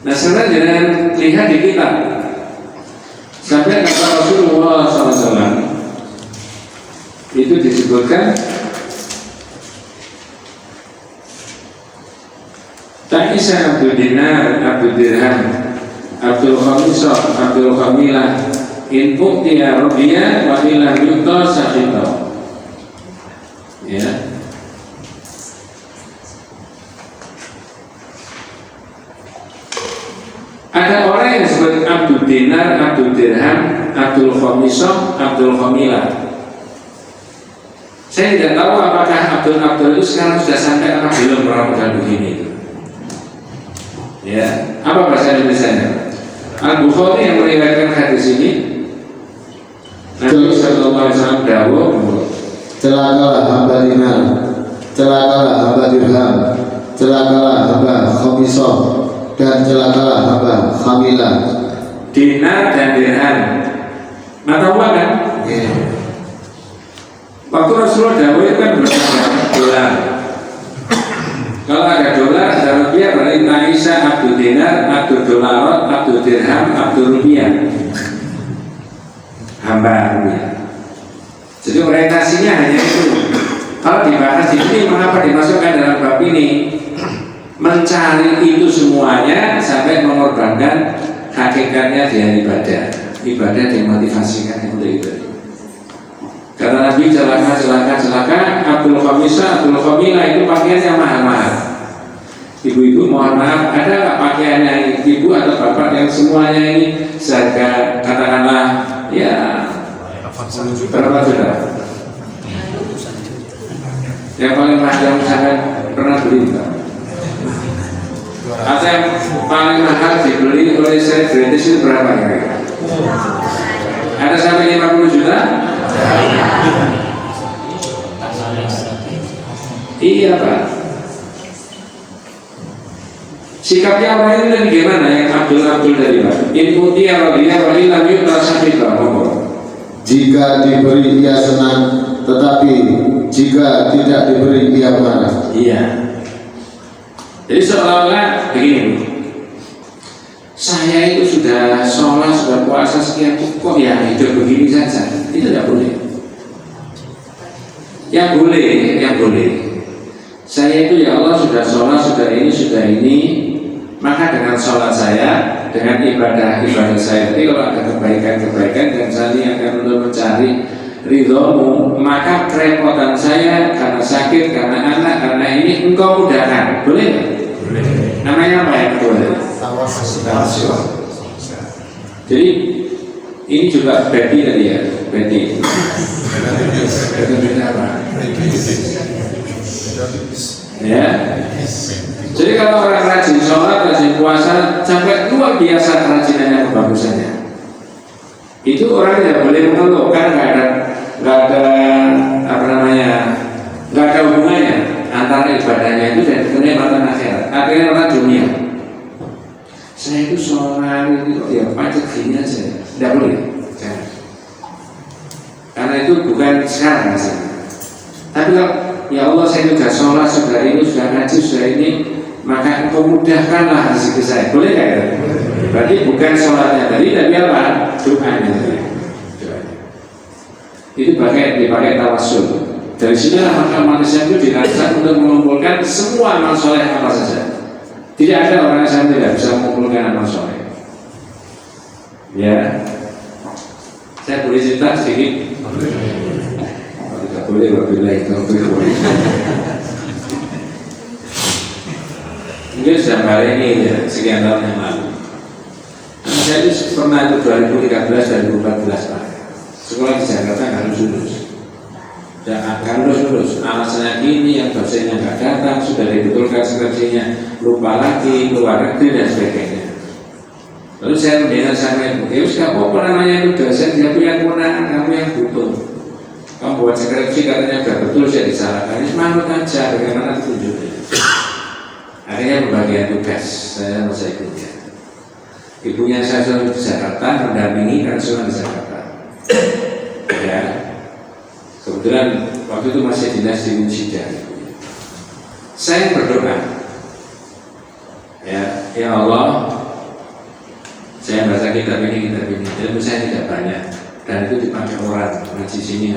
Nah sekarang jangan lihat di kitab. Sampai kata Rasulullah SAW itu disebutkan Ta'isa Abdul Dinar, Abdul Dirham, Abdul Khamisah, Abdul Khamilah, in uqtiya rubiya wa ila yuqta sakhita. Ya. Ada orang yang disebut Abdul Dinar, Abdul Dirham, Abdul Khamisah, Abdul Khamilah. Saya tidak tahu apakah Abdul itu sekarang sudah sampai atau belum orang begini itu. Ya, apa bahasa Indonesia-nya? Al-Bukhari yang meriwayatkan hadis ini, Nabi sallallahu alaihi wasallam dawuh, celakalah hamba dinar, celakalah hamba dirham, celakalah hamba khamisah, dan celakalah hamba khamilah. Dinar dan dirham, mata uang kan? Yeah. Waktu Rasulullah dawuh itu kan berdasarkan dolar. Kalau ada dolar, ada rupiah, berarti Ta'isa Abdul Dinar, Abdul Dolarot, Abdul Dirham, Abdul Rupiah, hamba rupiah. Jadi orientasinya hanya itu. Kalau dibahas di sini, mengapa dimasukkan dalam bab ini? Mencari itu semuanya sampai mengorbankan hakikatnya dia ibadah. Ibadah dimotivasikan untuk itu. Kata Nabi, celaka, Abdul Khamisah, Abdul Khamilah itu pakaiannya mahal-mahal. Ibu-ibu mohon maaf, ada nggak pakaiannya ibu atau bapak yang semuanya ini seharga katakanlah ya berapa juta? Yang paling mahal yang saya pernah beli enggak? Atau yang paling mahal dibeli oleh saya gratis itu berapa kira-kira? Ada sampai 50 juta? Iya Pak. Sikapnya orang ini dari gimana yang Abdul dari Pak? Inputia radiyah walilah yu'ta sahibah. Jika diberi ia senang, tetapi jika tidak diberi ia marah. Iya. Jadi seolah-olah begini, saya itu sudah sholat, sudah puasa sekian, kok ya hidup begini saja. Itu tidak boleh. Yang boleh. Saya itu ya Allah sudah sholat, sudah ini, maka dengan sholat saya, dengan ibadah saya itu kalau ada kebaikan dan saya akan untuk mencari ridhomu, maka kerepotan saya karena sakit, karena anak, karena ini engkau mudahkan. Boleh nggak? Boleh. Namanya apa yang boleh? Tawasul. Jadi ini juga beti tadi ya, beti. Beda apa? Ya. Jadi kalau orang rajin sholat, rajin puasa, sampai luar biasa kerajinannya, kebagusannya, itu orang tidak boleh mengeluh, kan nggak ada hubungannya antara ibadahnya itu dan kenikmatan akhirat, akhirat dunia. Saya itu sholat itu ya pacet gini aja, tidak boleh, jangan. Karena itu bukan sekarang rasanya. Tapi kalau ya Allah saya sudah sholat, sudah ini, sudah ngaji, sudah ini, maka engkau mudahkanlah rezeki saya. Boleh nggak ya? Berarti bukan sholatnya tadi, tapi apa? Doanya tadi. Itu dipakai tawasul. Dari sinilah maka manusia itu dirancang untuk mengumpulkan semua amal soleh apa saja. Tidak ada orang yang tidak bisa mengumpulkan amal soleh. Ya, saya boleh cerita sedikit. Tidak boleh, wabillahi taufiq. Mungkin sudah kali ini ya, sekian tahun yang lalu. Saya itu pernah itu 2013-2014 Pak. Sekolah di Jakarta harus lulus. Ya akan lulus. Alasannya gini, yang dosennya nggak datang, sudah dibetulkan skripsinya, lupa lagi, keluar negeri dan sebagainya. Lalu saya mendengar sama ibu, ya sudah apa namanya itu dosen, dia punya kewenangan, kamu yang butuh. Kamu buat skripsi katanya udah betul, saya disalahkan. Ini manut aja, bagaimana tunjuknya. Akhirnya pembagian tugas, saya ikutnya. Ibunya saya sudah di Jakarta, mendampingi karena semua di Jakarta. Ya, kebetulan waktu itu masih dinas di Unsida. Saya berdoa, ya Allah, saya baca kitab ini, ilmu saya tidak banyak. Dan itu dipakai orang, ngaji sini.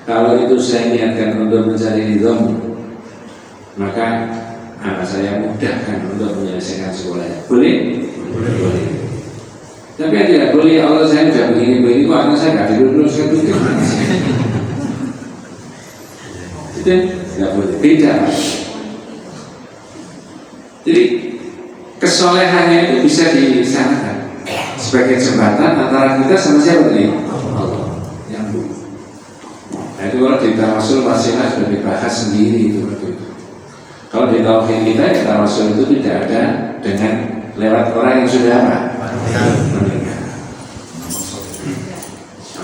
Kalau itu saya niatkan untuk mencari ridhomu, maka anak saya mudahkan untuk menyelesaikan sekolahnya. Boleh? Boleh. Tapi tidak boleh, Allah saya sudah begini, kok anak saya nggak diluruskan itu gimana sih? Itu nggak boleh, beda. Jadi kesolehannya itu bisa disamakan sebagai jembatan antara kita sama siapa tadi? Allah. Yang nah itu kalau di tawasul wasilah sudah dibahas sendiri itu waktu itu. Kalau di tauhid kita, tawasul itu tidak ada dengan lewat orang yang sudah apa? Meninggal.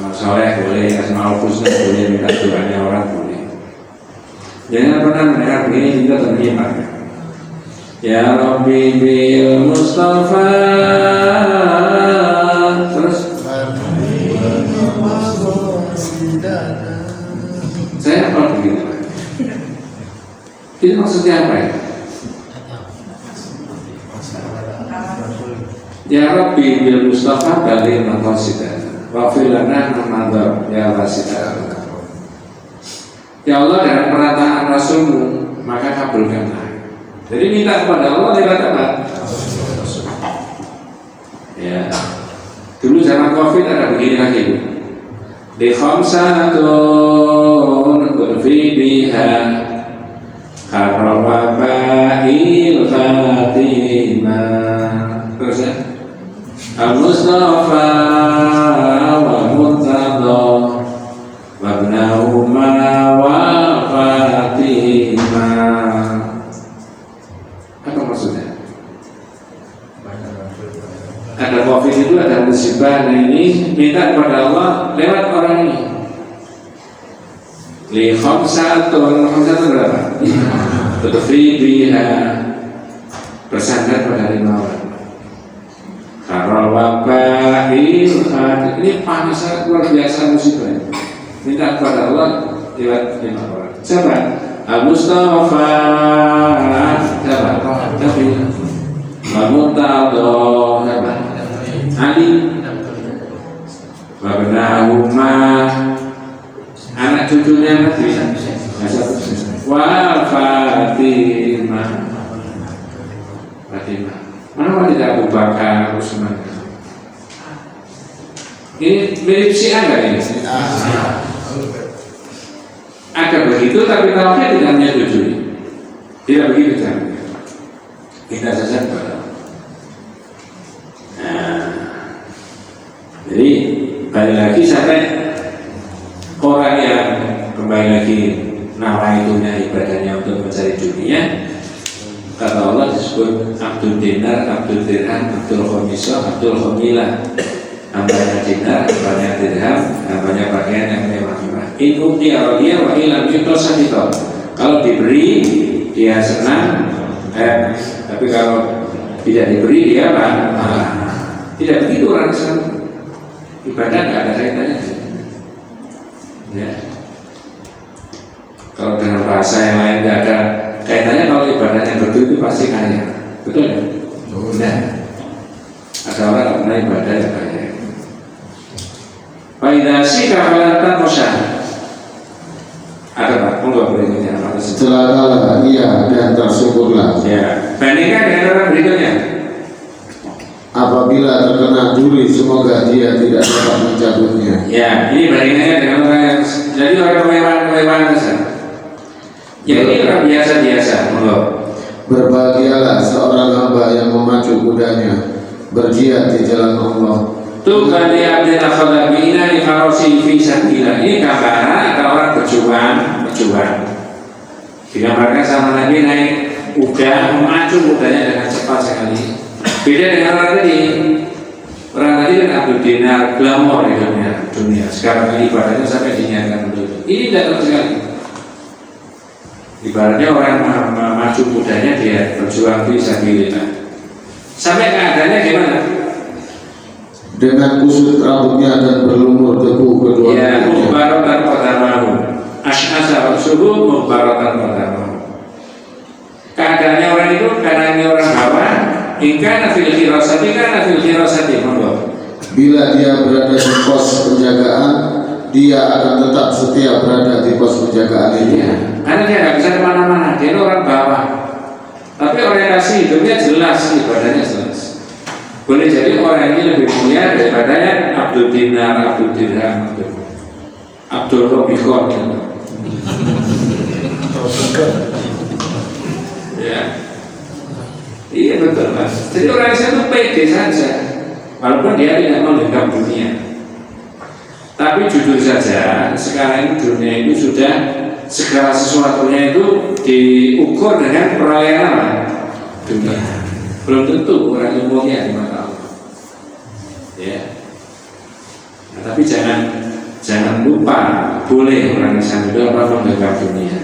Amal soleh boleh, asmaul husna boleh, minta doanya orang boleh. Jangan pernah mendengar begini juga terima. Ya Rabbi bil Mustafa. Terus saya apa begitu? Itu maksudnya apa ya? Ya Rabbi bil Mustafa balik maqasidana wa filana namadha ya wasidana. Ya Allah, dengan perataan Rasulmu maka kabulkanlah. Jadi minta kepada Allah lewat apa? Ya. Dulu zaman Covid ada begini lagi. Di khamsatun kurfi biha karwabail khatimah. Terus ya. Al-Mustafa wa Murtada wa ibnahuma wa Fatimah. Apa maksudnya? Ada Covid itu ada musibah, nah ini minta kepada Allah lewat orang ini. Li khamsatun berapa? Tudfi biha, bersandar pada 5 orang. Karawabail khatimah, ini panas luar biasa musibah. Minta kepada Allah lewat 5 orang. Siapa? Al-Mustafa, siapa? Tapi Murtada, siapa? Ali, Wabnahuma, anak cucunya Nabi, wa Fatimah. Mana wanita Abu Bakar, Utsman? Ini mirip Syiah nggak ini? Ada begitu, tapi tauhid tidak menyetujui. Tidak begitu kan? Kita saja kepada. Nah, jadi balik lagi sampai orang yang kembali lagi nawaitunya ibadahnya untuk mencari dunia, kata Allah disebut Abdul Dinar, Abdul Dirham, Abdul Khomisah, Abdul Khomilah. Hambanya dinar, hambanya dirham, hambanya pakaian yang mewah-mewah. In uqtiya radiya wa ilam yuqta sakita. Kalau diberi dia senang, tapi kalau tidak diberi dia apa? Tidak begitu orang Islam. Ibadah nggak ada kaitannya. Ya. Kalau dengan bahasa yang lain nggak ada kaitannya. Kalau ibadahnya betul itu pasti kaya, betul ya? Nah, ada orang nggak pernah ibadah yang kaya. Faidasi kafalatan musyah. Ada Pak, monggo berikutnya. Celakalah ia dan tersyukurlah. Ya. Bandingkan dengan orang berikutnya. Apabila terkena duri, semoga dia tidak dapat mencabutnya. Ya, ini bandingannya dengan orang yang jadi orang kemewahan saja. Ya ini orang biasa-biasa, monggo. Berbahagialah seorang hamba yang memacu kudanya berjihad di jalan Allah. Tuh kali abdul akhadabina di farosi fi sabilillah. Ini gambaran ada orang berjuang. Digambarkan sama Nabi naik kuda, memacu kudanya dengan cepat sekali. Beda dengan orang tadi. Orang tadi kan Abdul Dinar, glamor hidupnya. dunia. Sekarang ini ibadahnya sampai diniatkan untuk itu. Ini tidak terus sekali. Ibaratnya orang maju mudanya dia berjuang fi sabilillah. Sampai keadaannya gimana? Dengan kusut rambutnya dan berlumur debu kedua Ya, mubaratan qadamahu. Asy'asa subuh mubaratan qadamahu. Keadaannya orang itu keadaannya orang hawa, ingkana fil khirasati monggo. Bila dia berada di pos penjagaan, dia akan tetap setia berada di pos penjagaan itu. Iya, karena dia nggak bisa kemana-mana, dia itu orang bawah. Tapi orientasi hidupnya jelas, ibadahnya jelas. Boleh jadi orang ini lebih mulia daripada yang Abdul Dinar, Abdul Dirham, Abdul Robikon. Ya, iya betul mas. Jadi orang Islam itu pede saja, walaupun dia tidak menggenggam dunia. Tapi jujur saja, sekarang ini dunia itu sudah segala sesuatunya itu diukur dengan perolehan apa? Dunia. Belum tentu orang itu mulia di mata Allah. Ya. Nah, tapi jangan lupa, boleh orang Islam itu apa menggenggam dunia.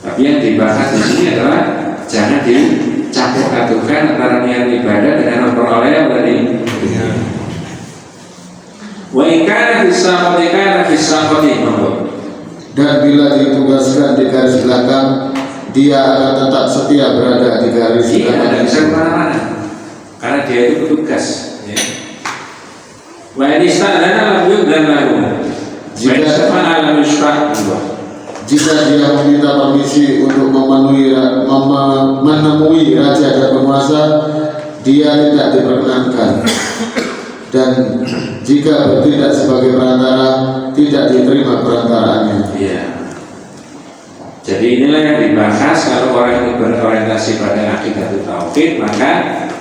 Tapi yang dibahas di sini adalah jangan dicampur adukan antara niat ibadah dengan memperoleh dari dunia. Wa ikana fisaqati dan bila ditugaskan di garis belakang, dia akan tetap setia berada di garis belakang. Tidak bisa kemana-mana karena dia itu petugas. Ya. Wa inista'dana lahu dan lahu. Jika dia meminta permisi untuk menemui raja dan penguasa, dia tidak diperkenankan. Dan jika bertindak sebagai perantara, tidak diterima perantaraannya. Iya. Jadi inilah yang dibahas kalau orang itu berorientasi pada akidah tauhid, maka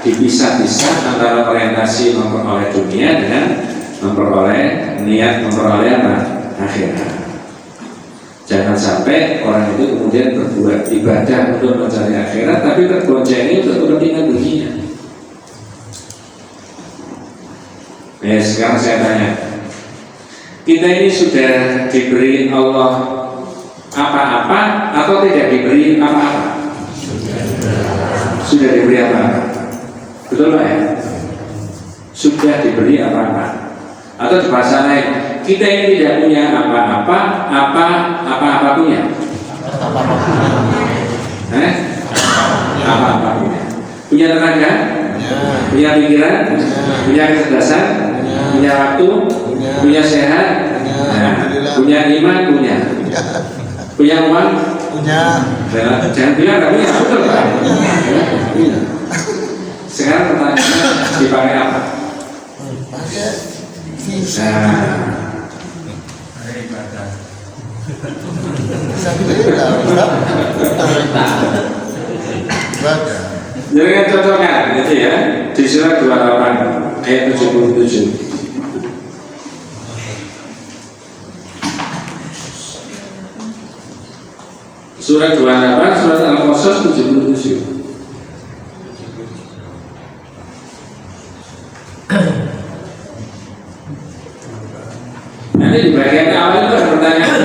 dipisah-pisah antara orientasi memperoleh dunia dengan memperoleh niat memperoleh apa? Akhirat. Jangan sampai orang itu kemudian berbuat ibadah untuk mencari akhirat, tapi terboncengi untuk kepentingan dunia. Sekarang saya tanya, kita ini sudah diberi Allah apa-apa atau tidak diberi apa-apa? Sudah diberi apa-apa? Betul Pak ya? Sudah diberi apa-apa? Atau di bahasa lain, kita ini tidak punya apa-apa, apa-apa punya? Apa-apa punya? Punya tenaga? Punya pikiran? Punya kecerdasan? Punya waktu? Punya sehat? Punya iman? Punya uang? Jangan bilang nggak punya, betul Pak? Sekarang pertanyaannya dipakai apa? Jadi kan cocokkan gitu ya, di surat 28 ayat 77. Surat 28, surat Al-Qasas 77. Nanti di bagian awal itu ada pertanyaan.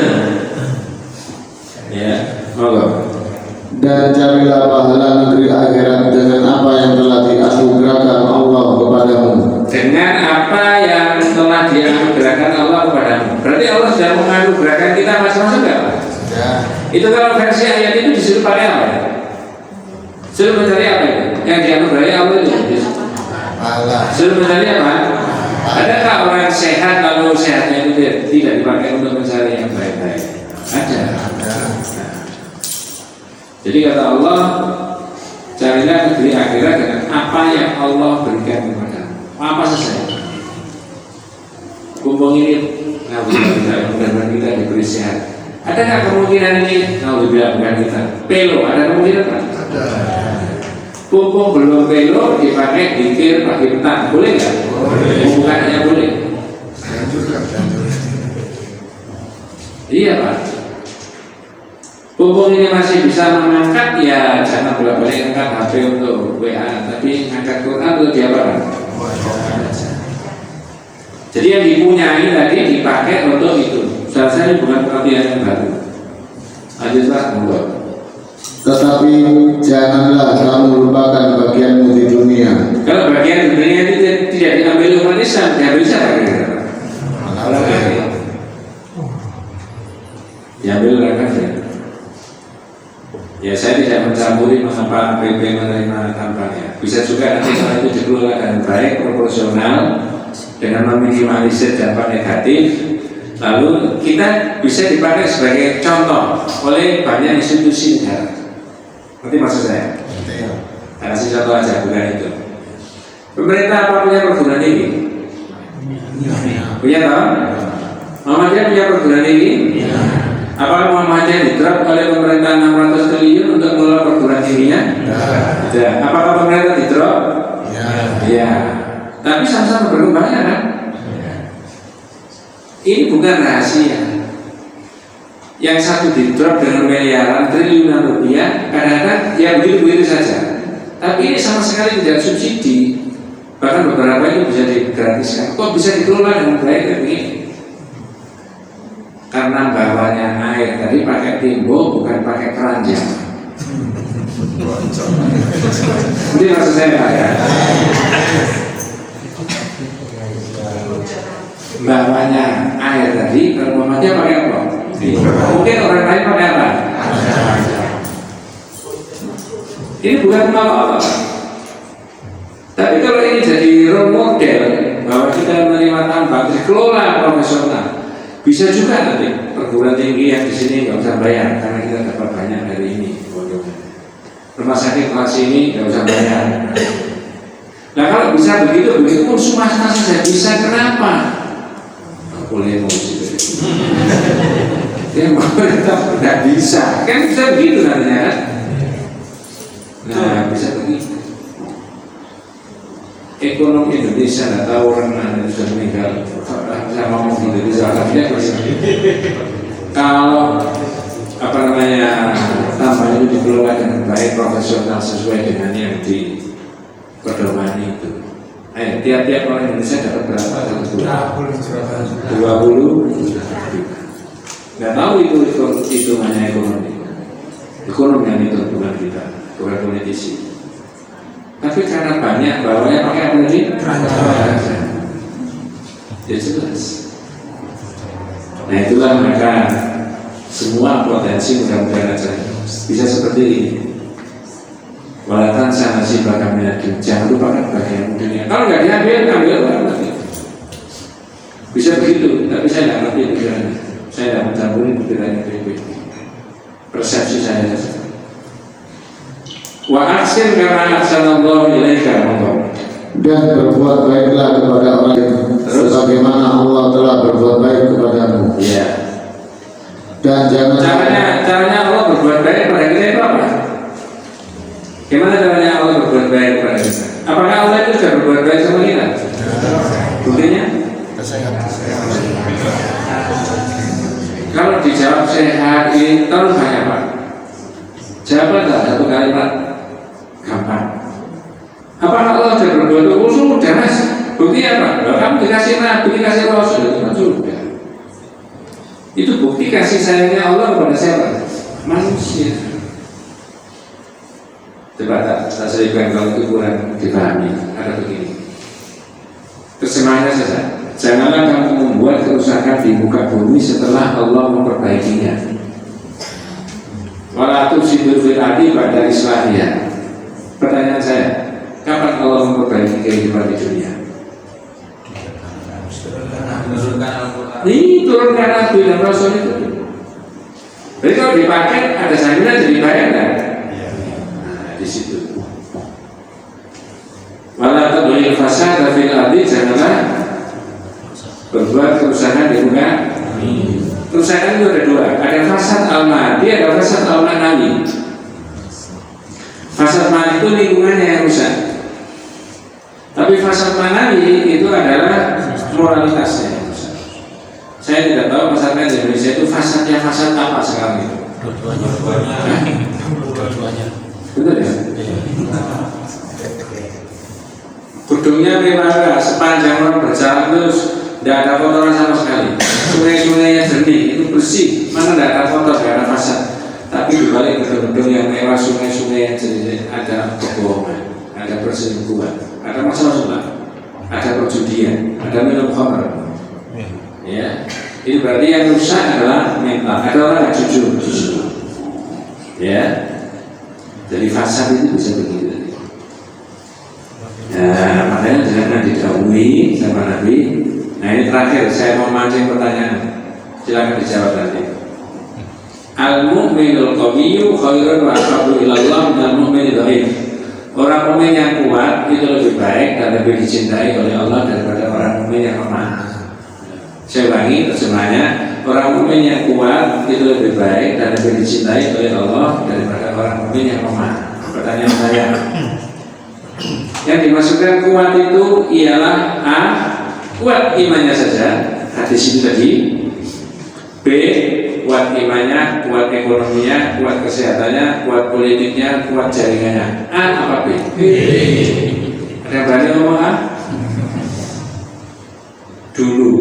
Ya, monggo. Dan carilah pahala negeri akhirat dengan apa yang telah dianugerahkan Allah kepadamu. Dengan apa yang telah dianugerahkan Allah kepadamu. Berarti Allah sudah menganugerahkan kita masing-masing enggak? Ya. Itu kalau versi ayat itu disuruh pakai apa ya? Suruh mencari apa itu? Yang dianugerahi Allah itu pahala. Suruh mencari apa? Adakah orang sehat kalau sehatnya itu tidak dipakai untuk mencari yang baik-baik? Ada. Jadi kata Allah, carilah negeri akhirat dengan apa yang Allah berikan kepadamu. Apa saja. Kumpul ini, mudah-mudahan kita diberi sehat. Adakah kemungkinan ini? Bukan kita. Pelo, ada kemungkinan kan? Ada. Pupuk belum pelo dipakai dikir pagi petang, boleh nggak? Boleh. Bukan hanya boleh. Iya Pak. Pupuk ini masih bisa mengangkat, ya jangan bolak-balik angkat HP untuk WA, tapi angkat Quran untuk diapakan? Jadi yang dipunyai tadi dipakai untuk itu. Saya bukan pengertian yang baru. Lanjutlah, monggo. Tetapi janganlah kamu lupakan bagianmu di dunia. Kalau bagian dunia itu tidak diambil umat Islam, diambil siapa kira-kira? Orang kafir. Diambil orang kafir. Ya saya tidak mencampuri mengapa PP menerima tampaknya. Bisa juga nanti kalau itu dikelola dengan baik, proporsional, dengan meminimalisir dampak negatif, lalu kita bisa dipakai sebagai contoh oleh banyak institusi negara. Ngerti maksud saya? Saya kasih contoh aja, bukan itu. Pemerintah apa punya perguruan tinggi? Punya tahu? Muhammadiyah punya perguruan tinggi? Apakah Muhammadiyah di-drop oleh pemerintah 600 triliun untuk mengelola perguruan tingginya? Tidak. Apakah pemerintah di-drop? Iya. Tapi sama-sama berkembang ya kan? Ini bukan rahasia. Yang satu di-drop dengan miliaran triliunan rupiah, kadang-kadang ya begitu-begitu saja. Tapi ini sama sekali tidak subsidi. Bahkan beberapa itu bisa digratiskan. Kok bisa dikelola dengan baik kayak begini? Karena bawahnya air tadi pakai timbul bukan pakai keranjang. Ini maksud saya Pak ya. Bawahnya air tadi kalau Muhammadiyah pakai apa? Mungkin orang lain pakai apa? Ini bukan apa-apa. Tapi kalau ini jadi role model bahwa kita menerima tambang dikelola profesional, bisa juga nanti perguruan tinggi yang di sini nggak usah bayar karena kita dapat banyak dari ini. Rumah sakit kelas ini nggak usah bayar. Nah kalau bisa begitu pun swasta saja bisa, kenapa? Boleh emosi. Ya pemerintah nggak bisa, kan bisa begitu nantinya kan? Nah bisa begitu. Ekonomi Indonesia nggak tahu orang mana sudah meninggal. Saya ngomong gitu di Jakarta kalau apa namanya tambang itu dikelola dengan baik, profesional, sesuai dengan yang di pedomani itu. Tiap-tiap orang Indonesia dapat berapa satu bulan? 20. Nggak tahu itu hanya ekonomi. Ekonomi yang itu bukan kita, bukan politisi. Tapi karena banyak bawahnya pakai apa tadi? Ya jelas. Nah itulah maka semua potensi mudah-mudahan aja bisa seperti ini. Walatan sana si bakal meyakin. Jangan lupakan bagian dunia. Kalau nggak diambil, ambil orang lagi. Bisa begitu, tapi saya nggak ngerti pikirannya. Saya nggak mencampuri pikirannya PBB. Persepsi saya saja. Wa aksin karena aksanallahu ilaika monggo. Dan berbuat baiklah kepada orang sebagaimana Allah telah berbuat baik kepadamu. Iya. Dan jangan caranya Allah berbuat baik kepada kita itu apa? Gimana caranya Allah berbuat baik kepada kita? Apakah Allah itu sudah berbuat baik sama kita? Buktinya? Kalau dijawab sehat itu banyak Pak. Jawab tak satu kalimat gampang. Apakah Allah sudah berbuat baik? Sudah mas. Bukti apa? Kamu dikasih nabi, dikasih rasul, itu sudah. Itu bukti kasih sayangnya Allah kepada siapa? Manusia. Coba tak selipkan kalau itu kurang dipahami. Ada begini. Terjemahannya saja. Janganlah kamu membuat kerusakan di muka bumi setelah Allah memperbaikinya. Walatu sidur fil ardi pada islahnya. Pertanyaan saya, kapan Allah memperbaiki kehidupan di dunia? Ini turunkan Nabi dan Rasul itu. Jadi kalau dipakai ada jaminan jadi bayar kan? Nah, di situ. Walatu bil fasad fil ardi, janganlah berbuat kerusakan di muka. Kerusakan itu ada dua, ada fasad al-madi, ada fasad al-manawi. Fasad manawi itu lingkungannya yang rusak. Tapi fasad manawi itu adalah moralitasnya yang rusak. Saya tidak tahu masyarakat Indonesia itu fasadnya fasad apa sekarang itu. Dua-duanya. Betul ya? Gedungnya mewah, sepanjang orang berjalan terus tidak ada kotoran sama sekali. Sungai-sungainya jernih, itu bersih, mana tidak ada kotor, tidak ada fasad. Tapi di balik gedung-gedung yang mewah, sungai-sungai yang jernih, ada kebohongan, ada perselingkuhan, ada masalah, ada perjudian, ada minum khamr. Ya, ini berarti yang rusak adalah mental. Ada orang yang jujur, ya. Jadi fasad itu bisa begitu. Nah, makanya jangan didahului sama Nabi. Nah, ini terakhir saya mau mancing pertanyaan. Silakan dijawab nanti. Al-mu'minul qawiyyu khairun wa ahabbu ila Allah minal mu'minid dhaif. Orang mukmin yang kuat itu lebih baik dan lebih dicintai oleh Allah daripada orang mukmin yang lemah. Saya ulangi terjemahnya, orang mukmin yang kuat itu lebih baik dan lebih dicintai oleh Allah daripada orang mukmin yang lemah. Pertanyaan saya, yang dimaksudkan kuat itu ialah A, kuat imannya saja, hadis itu tadi. B, kuat imannya, kuat ekonominya, kuat kesehatannya, kuat politiknya, kuat jaringannya. A apa B? B. Ada yang berani ngomong A? Dulu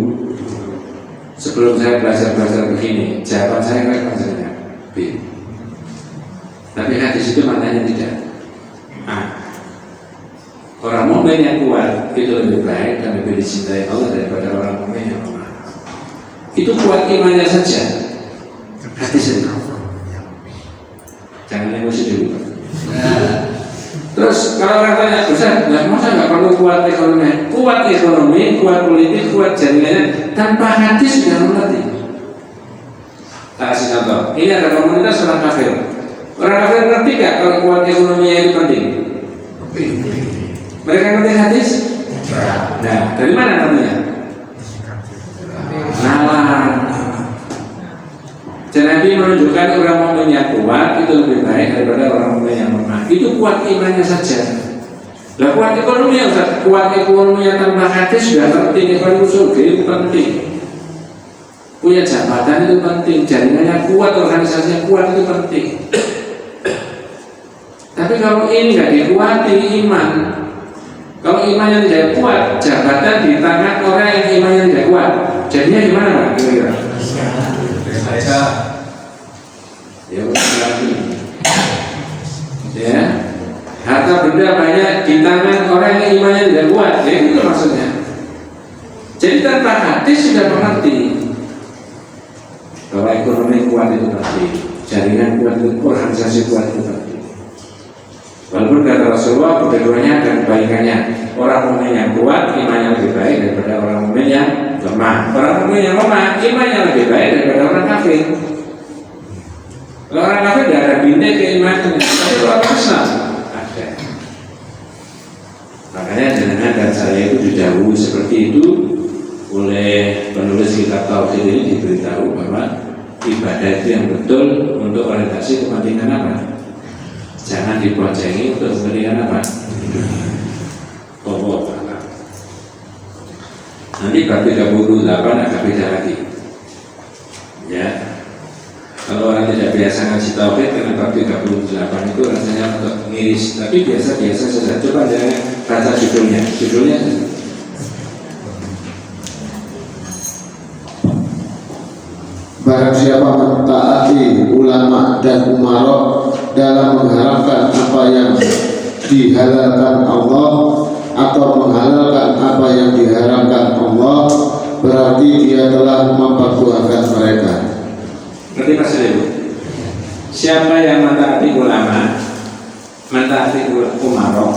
sebelum saya belajar begini, jawaban saya kan maksudnya B. Tapi hadis itu maknanya tidak. A. Orang mukmin yang kuat itu lebih baik dan lebih dicintai Allah daripada orang mukmin yang lemah. Itu kuat imannya saja. Hadis itu. Jangan emosi dulu. Terus kalau orang tanya, Ustaz, masa nggak perlu kuat ekonomi? Kuat ekonomi, kuat politik, kuat jaringannya tanpa hadis sudah mengerti. Tak kasih contoh. Ini ada komunitas orang kafir. Orang kafir ngerti nggak kalau kuat ekonominya itu penting? Mereka ngerti hadis? Nah, dari mana namanya? Nalar. Dan Nabi menunjukkan orang mukmin yang kuat itu lebih baik daripada orang mukmin yang lemah. Itu kuat imannya saja. Lah kuat ekonomi ya Ustaz, kuat ekonomi yang tanpa hadis sudah penting, ekonomi surga itu penting. Punya jabatan itu penting, jaringannya kuat, organisasinya kuat itu penting. Tapi kalau ini nggak dikuati iman, kalau imannya tidak kuat, jabatan di tangan orang yang imannya tidak kuat, jadinya gimana Pak? Kira-kira? Ya, ya, harta benda banyak di tangan orang yang imannya tidak kuat, ya itu maksudnya. Jadi tanpa hadis sudah mengerti bahwa ekonomi kuat itu penting, jaringan kuat itu, organisasi kuat itu penting. Walaupun kata Rasulullah kedua-duanya ada kebaikannya. Orang mukmin yang kuat imannya lebih baik daripada orang mukmin yang lemah. Orang mukmin yang lemah imannya lebih baik daripada orang kafir. Kalau orang kafir tidak ada bintang keimanan, tapi orang Islam ada. Makanya jenengan dan saya itu didahului seperti itu oleh penulis kitab Tauhid ini, diberitahu bahwa ibadah itu yang betul untuk orientasi kepentingan apa? Jangan dibocengi untuk kepentingan apa? Pokok. Nanti bab 38 agak beda lagi. Ya. Kalau orang tidak biasa ngaji tauhid, karena bab 38 itu rasanya untuk ngiris, tapi biasa-biasa saja. Coba jangan baca judulnya. Judulnya Barang siapa mentaati ulama dan umarok dalam mengharapkan apa yang dihalalkan Allah atau menghalalkan apa yang diharamkan Allah, berarti dia telah mempertuhankan mereka. Berarti maksud itu, siapa yang mentaati ulama, mentaati umarok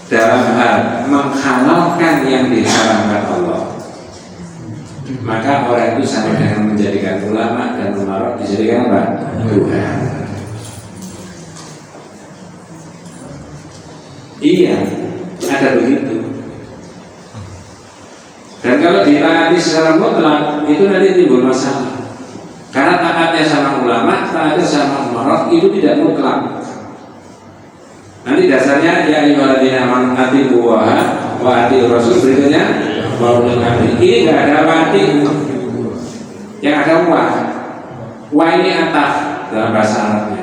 dalam hal menghalalkan yang diharamkan Allah, maka orang itu sama dengan menjadikan ulama dan umarok dijadikan apa? Tuhan. Iya, ada begitu. Dan kalau ditaati secara mutlak, itu nanti timbul masalah. Karena taatnya sama ulama, taatnya sama umarok itu tidak mutlak. Nanti dasarnya ya ayyuhalladzina amanu atii'u Allaha wa atii'ur rasul, berikutnya wa ulil amri. Ini tidak ada mati, yang ada wa. Wa ini ataf dalam bahasa Arabnya.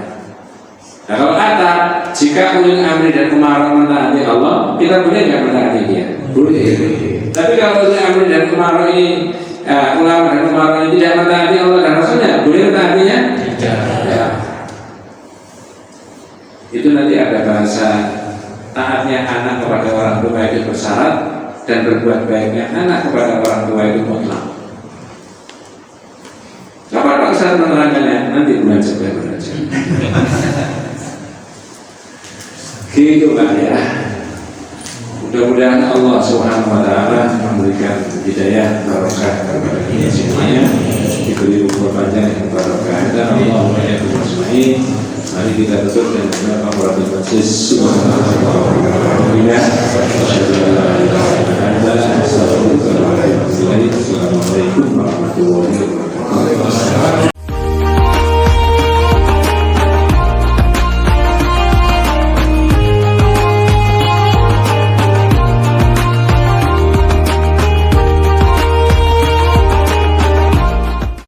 Nah, kalau ataf, jika ulil amri dan umarok mentaati Allah, kita boleh nggak mentaati dia? Boleh. Tapi kalau amr dan umaroi ulama dan umaroi tidak mentaati Allah dan Rasulnya, boleh mentaatinya? Tidak. Ya. Itu nanti ada bahasa taatnya anak kepada orang tua itu bersyarat dan berbuat baiknya anak kepada orang tua itu mutlak. Kapan Pak Ustaz menerangkannya? Nanti bulan September aja. Gitu Pak ya. Mudah-mudahan Allah Subhanahu wa taala memberikan hidayah barokah kepada kita semuanya, diberi umur panjang yang barokah dan Allah menyertai semua. Mari kita tutup dengan mengucapkan wa'alaikum majlis. Subhanallah. Assalamualaikum warahmatullahi wabarakatuh.